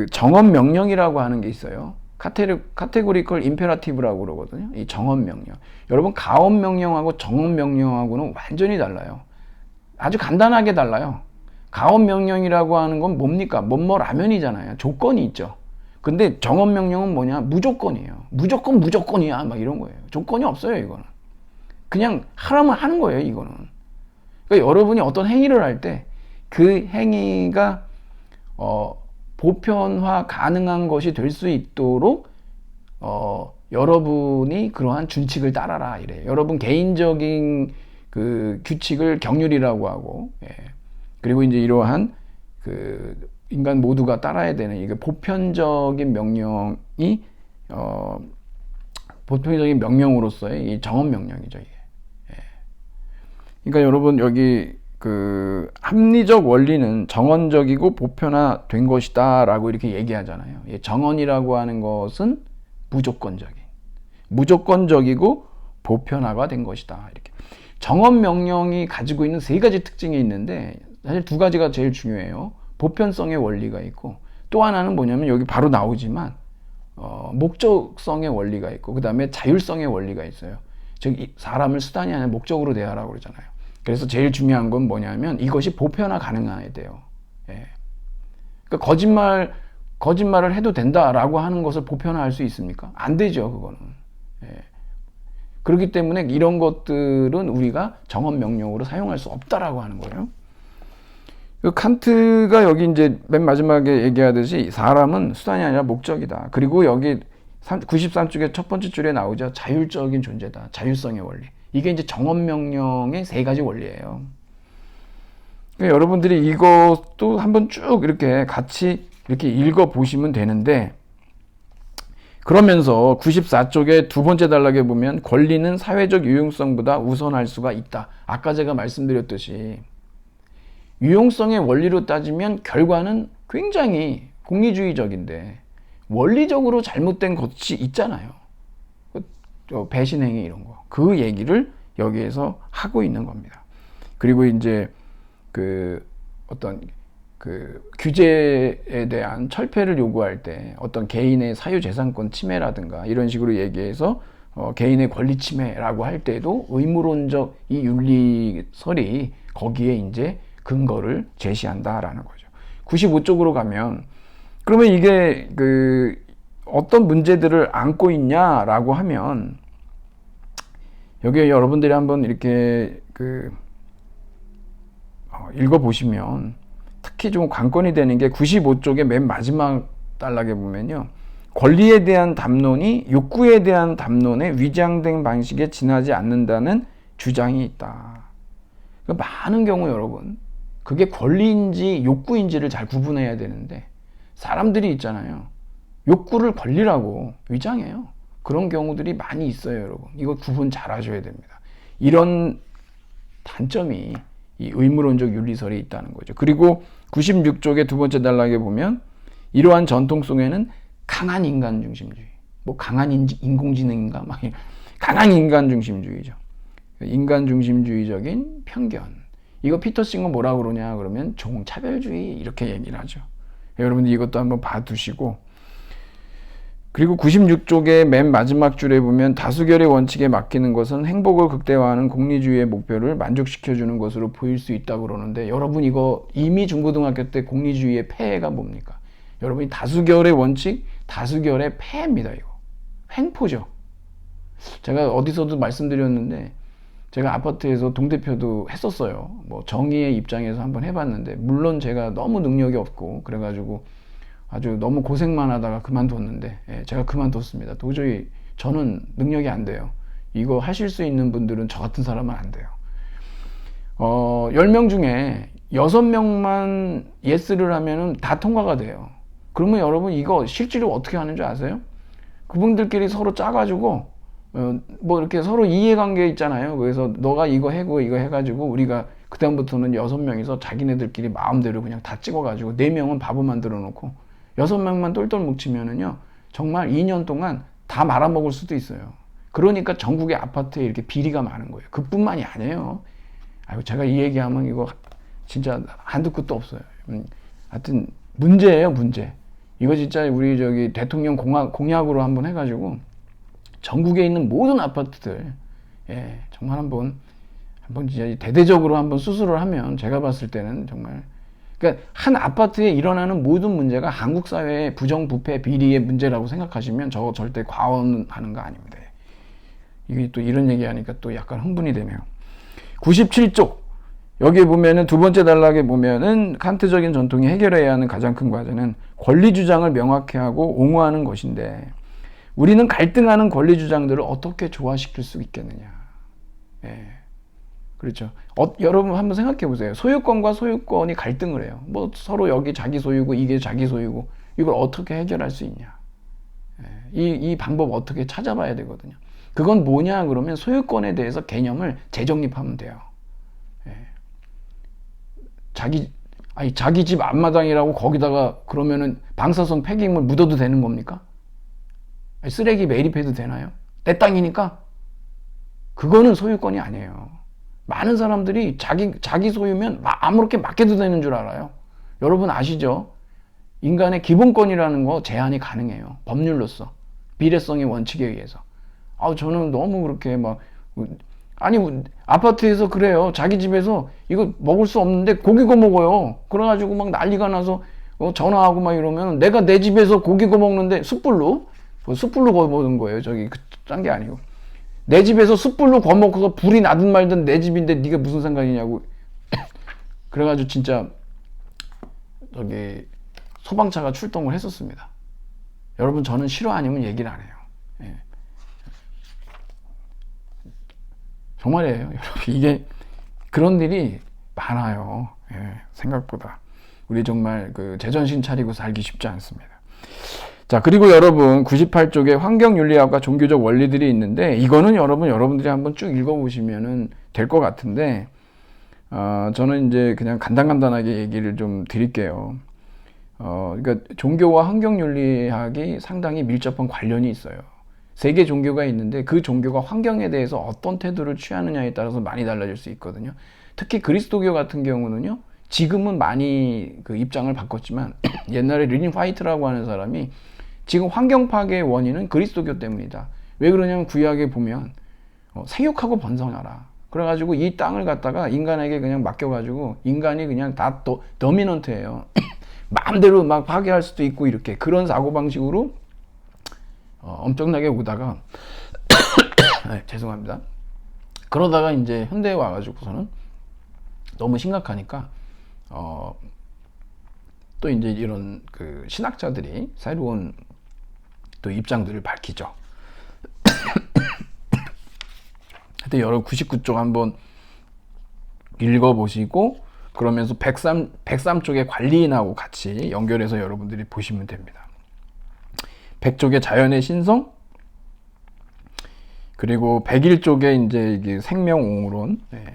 정언 명령이라고 하는 게 있어요. 카테고리컬 임페라티브라고 그러거든요. 이 정언 명령. 여러분 가언 명령하고 정언 명령하고는 완전히 달라요. 아주 간단하게 달라요. 가언 명령이라고 하는 건 뭡니까? 뭐뭐 라면이잖아요. 조건이 있죠. 근데 정언 명령은 뭐냐? 무조건이에요. 무조건이야. 막 이런 거예요. 조건이 없어요, 이거는. 그냥 하라면 하는 거예요, 이거는. 그러니까 여러분이 어떤 행위를 할 때 그 행위가 보편화 가능한 것이 될 수 있도록 여러분이 그러한 준칙을 따라라 이래요. 여러분 개인적인 그 규칙을 경륜이라고 하고, 예. 그리고 이제 이러한 인간 모두가 따라야 되는 이게 보편적인 명령이 보편적인 명령으로서의 이 정언 명령이죠. 이게. 예. 그러니까 여러분 여기 합리적 원리는 정언적이고 보편화된 것이다 라고 이렇게 얘기하잖아요. 정언이라고 하는 것은 무조건적이고 보편화가 된 것이다. 이렇게. 정언 명령이 가지고 있는 세 가지 특징이 있는데 사실 두 가지가 제일 중요해요. 보편성의 원리가 있고 또 하나는 뭐냐면 여기 바로 나오지만 목적성의 원리가 있고 그 다음에 자율성의 원리가 있어요. 즉 사람을 수단이 아니라 목적으로 대하라고 그러잖아요. 그래서 제일 중요한 건 뭐냐면 이것이 보편화 가능해야 돼요. 예. 그러니까 거짓말을 해도 된다라고 하는 것을 보편화할 수 있습니까? 안 되죠, 그거는. 예. 그렇기 때문에 이런 것들은 우리가 정언 명령으로 사용할 수 없다라고 하는 거예요. 칸트가 여기 이제 맨 마지막에 얘기하듯이 사람은 수단이 아니라 목적이다. 그리고 여기 93쪽의 첫 번째 줄에 나오죠. 자율적인 존재다. 자율성의 원리. 이게 이제 정언 명령의 세 가지 원리예요. 그러니까 여러분들이 이것도 한번 쭉 이렇게 같이 이렇게 읽어 보시면 되는데, 그러면서 94쪽에 두 번째 단락에 보면 권리는 사회적 유용성보다 우선할 수가 있다. 아까 제가 말씀드렸듯이 유용성의 원리로 따지면 결과는 굉장히 공리주의적인데 원리적으로 잘못된 것이 있잖아요. 배신행위 이런 거. 그 얘기를 여기에서 하고 있는 겁니다. 그리고 이제 어떤 규제에 대한 철폐를 요구할 때 어떤 개인의 사유재산권 침해라든가 이런 식으로 얘기해서 개인의 권리 침해라고 할 때도 의무론적 이 윤리설이 거기에 이제 근거를 제시한다라는 거죠. 95쪽으로 가면 그러면 이게 어떤 문제들을 안고 있냐라고 하면 여기에 여러분들이 한번 이렇게 읽어보시면 특히 좀 관건이 되는 게 95쪽의 맨 마지막 단락에 보면요. 권리에 대한 담론이 욕구에 대한 담론에 위장된 방식에 지나지 않는다는 주장이 있다. 많은 경우 여러분 그게 권리인지 욕구인지를 잘 구분해야 되는데 사람들이 있잖아요. 욕구를 권리라고 위장해요. 그런 경우들이 많이 있어요, 여러분. 이거 구분 잘 하셔야 됩니다. 이런 단점이 이 의무론적 윤리설에 있다는 거죠. 그리고 96쪽의 두 번째 단락에 보면 이러한 전통 속에는 강한 인간 중심주의, 강한 인공지능인가? 강한 인간 중심주의죠. 인간 중심주의적인 편견. 이거 피터 싱어 뭐라고 그러냐 그러면 종차별주의 이렇게 얘기를 하죠. 여러분들 이것도 한번 봐두시고 그리고 96쪽의 맨 마지막 줄에 보면 다수결의 원칙에 맡기는 것은 행복을 극대화하는 공리주의의 목표를 만족시켜주는 것으로 보일 수 있다고 그러는데 여러분 이거 이미 중고등학교 때 공리주의의 폐해가 뭡니까? 여러분이 다수결의 원칙, 다수결의 폐해입니다. 이거 횡포죠. 제가 어디서도 말씀드렸는데 제가 아파트에서 동대표도 했었어요. 정의의 입장에서 한번 해봤는데 물론 제가 너무 능력이 없고 그래가지고 아주 너무 고생만 하다가 그만뒀는데 제가 그만뒀습니다. 도저히 저는 능력이 안 돼요. 이거 하실 수 있는 분들은 저 같은 사람은 안 돼요. 10명 중에 6명만 예스를 하면은 다 통과가 돼요. 그러면 여러분 이거 실제로 어떻게 하는 줄 아세요? 그분들끼리 서로 짜가지고 이렇게 서로 이해관계 있잖아요. 그래서 너가 이거 해고 이거 해가지고 우리가 그다음부터는 6명이서 자기네들끼리 마음대로 그냥 다 찍어가지고 4명은 바보 만들어 놓고 6명만 똘똘 뭉치면은요 정말 2년 동안 다 말아먹을 수도 있어요. 그러니까 전국의 아파트에 이렇게 비리가 많은 거예요. 그뿐만이 아니에요. 아이고 제가 이 얘기하면 이거 진짜 한두 끝도 없어요. 하여튼 문제예요, 문제. 이거 진짜 우리 대통령 공약으로 한번 해가지고 전국에 있는 모든 아파트들 정말 한번 진짜 대대적으로 한번 수술을 하면 제가 봤을 때는 정말 그러니까 한 아파트에 일어나는 모든 문제가 한국 사회의 부정부패 비리의 문제라고 생각하시면 저거 절대 과언하는 거 아닙니다. 이게 또 이런 얘기하니까 또 약간 흥분이 되네요. 97쪽 여기에 보면은 두 번째 단락에 보면은 칸트적인 전통이 해결해야 하는 가장 큰 과제는 권리 주장을 명확히 하고 옹호하는 것인데 우리는 갈등하는 권리 주장들을 어떻게 조화시킬 수 있겠느냐. 그렇죠. 여러분 한번 생각해 보세요. 소유권과 소유권이 갈등을 해요. 서로 여기 자기 소유고 이게 자기 소유고 이걸 어떻게 해결할 수 있냐. 이 방법 어떻게 찾아봐야 되거든요. 그건 뭐냐 그러면 소유권에 대해서 개념을 재정립하면 돼요. 자기 집 앞마당이라고 거기다가 그러면은 방사성 폐기물 묻어도 되는 겁니까? 쓰레기 매립해도 되나요? 내 땅이니까? 그거는 소유권이 아니에요. 많은 사람들이 자기 소유면 아무렇게 맡겨도 되는 줄 알아요. 여러분 아시죠? 인간의 기본권이라는 거 제한이 가능해요. 법률로서. 비례성의 원칙에 의해서. 저는 너무 그렇게 아파트에서 그래요. 자기 집에서 이거 먹을 수 없는데 고기 구워 먹어요. 그래가지고 막 난리가 나서 전화하고 막 이러면 내가 내 집에서 고기 구워 먹는데 숯불로 구워 먹는 거예요. 딴 게 아니고. 내 집에서 숯불로 구워 먹어서 불이 나든 말든 내 집인데 네가 무슨 상관이냐고. 그래가지고 진짜 소방차가 출동을 했었습니다. 여러분 저는 싫어 아니면 얘기를 안 해요. 정말이에요. 여러분 이게 그런 일이 많아요. 생각보다 우리 정말 제정신 차리고 살기 쉽지 않습니다. 자, 그리고 여러분 98쪽에 환경윤리학과 종교적 원리들이 있는데 이거는 여러분들이 한번 쭉 읽어보시면 될 것 같은데 저는 이제 그냥 간단하게 얘기를 좀 드릴게요. 그러니까 종교와 환경윤리학이 상당히 밀접한 관련이 있어요. 세 개 종교가 있는데 그 종교가 환경에 대해서 어떤 태도를 취하느냐에 따라서 많이 달라질 수 있거든요. 특히 그리스도교 같은 경우는요. 지금은 많이 입장을 바꿨지만 옛날에 리닌 화이트라고 하는 사람이 지금 환경 파괴의 원인은 그리스도교 때문이다. 왜 그러냐면 구약에 보면 생육하고 번성하라. 그래가지고 이 땅을 갖다가 인간에게 그냥 맡겨가지고 인간이 그냥 다 또 더미넌트예요. 마음대로 막 파괴할 수도 있고 이렇게 그런 사고방식으로 엄청나게 오다가 네, 죄송합니다. 그러다가 이제 현대에 와가지고서는 너무 심각하니까 또 이제 이런 그 신학자들이 새로운 또 입장들을 밝히죠. 하여튼 여러분 99쪽 한번 읽어보시고 그러면서 103쪽의 관리인하고 같이 연결해서 여러분들이 보시면 됩니다. 100쪽의 자연의 신성, 그리고 101쪽에 이제 이게 생명옹론, 네.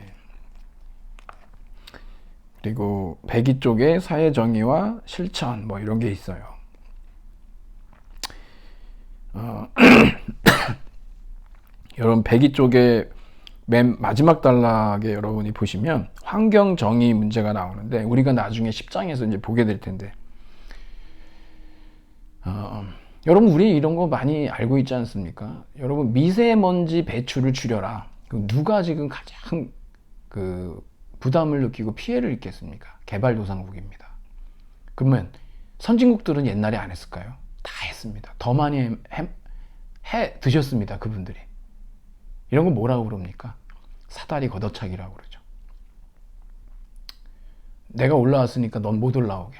그리고 102쪽에 사회정의와 실천 뭐 이런 게 있어요. 여러분 102쪽에 맨 마지막 단락에 여러분이 보시면 환경정의 문제가 나오는데 우리가 나중에 10장에서 이제 보게 될 텐데 여러분 우리 이런 거 많이 알고 있지 않습니까? 여러분 미세먼지 배출을 줄여라. 누가 지금 가장 그 부담을 느끼고 피해를 입겠습니까? 개발도상국입니다. 그러면 선진국들은 옛날에 안 했을까요? 다 했습니다. 더 많이 해 드셨습니다. 그분들이. 이런 거 뭐라고 그럽니까? 사다리 걷어차기라고 그러죠. 내가 올라왔으니까 넌 못 올라오게.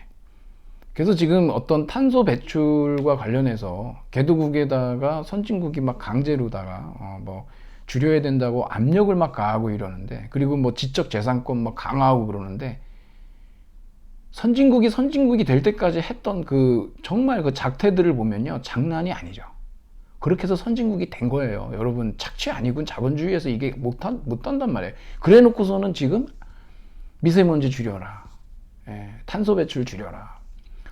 그래서 지금 어떤 탄소 배출과 관련해서 개도국에다가 선진국이 막 강제로다가 뭐 줄여야 된다고 압력을 막 가하고 이러는데, 그리고 뭐 지적 재산권 막 강화하고 그러는데, 선진국이 될 때까지 했던 그 정말 그 작태들을 보면요 장난이 아니죠. 그렇게 해서 선진국이 된 거예요. 여러분 착취 아니군 자본주의에서 이게 못한단 말이에요. 그래 놓고서는 지금 미세먼지 줄여라, 탄소 배출 줄여라.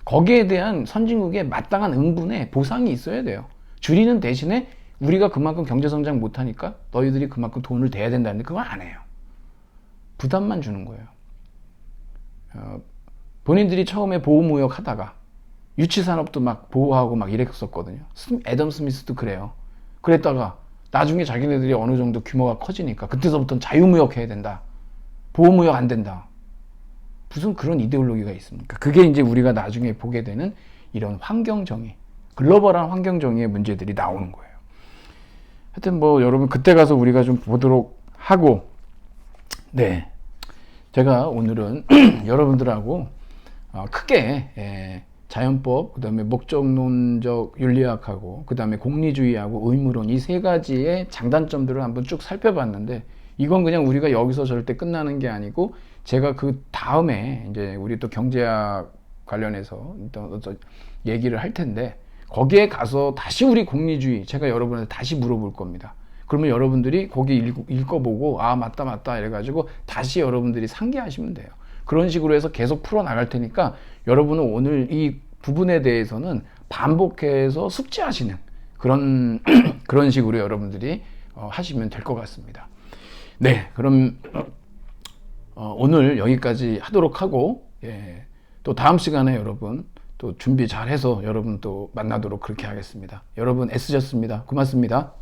거기에 대한 선진국의 마땅한 응분에 보상이 있어야 돼요. 줄이는 대신에 우리가 그만큼 경제성장 못하니까 너희들이 그만큼 돈을 대야 된다는데 그건 안 해요. 부담만 주는 거예요. 본인들이 처음에 보호무역 하다가 유치산업도 막 보호하고 막 이랬었거든요. 애덤 스미스도 그래요. 그랬다가 나중에 자기네들이 어느 정도 규모가 커지니까 그때서부터는 자유무역 해야 된다. 보호무역 안 된다. 무슨 그런 이데올로기가 있습니까? 그게 이제 우리가 나중에 보게 되는 이런 환경정의, 글로벌한 환경정의의 문제들이 나오는 거예요. 하여튼 뭐 여러분 그때 가서 우리가 좀 보도록 하고, 네, 제가 오늘은 여러분들하고 크게 자연법, 그 다음에 목적론적 윤리학하고 그 다음에 공리주의하고 의무론 이 세 가지의 장단점들을 한번 쭉 살펴봤는데, 이건 그냥 우리가 여기서 절대 끝나는 게 아니고 제가 그 다음에 이제 우리 또 경제학 관련해서 또 얘기를 할 텐데, 거기에 가서 다시 우리 공리주의 제가 여러분한테 다시 물어볼 겁니다. 그러면 여러분들이 거기 읽어보고 아 맞다 이래가지고 다시 여러분들이 상기하시면 돼요. 그런 식으로 해서 계속 풀어나갈 테니까 여러분은 오늘 이 부분에 대해서는 반복해서 숙지하시는 그런 그런 식으로 여러분들이 하시면 될 것 같습니다. 네, 그럼 오늘 여기까지 하도록 하고, 또 다음 시간에 여러분 또 준비 잘 해서 여러분 또 만나도록 그렇게 하겠습니다. 여러분 애쓰셨습니다. 고맙습니다.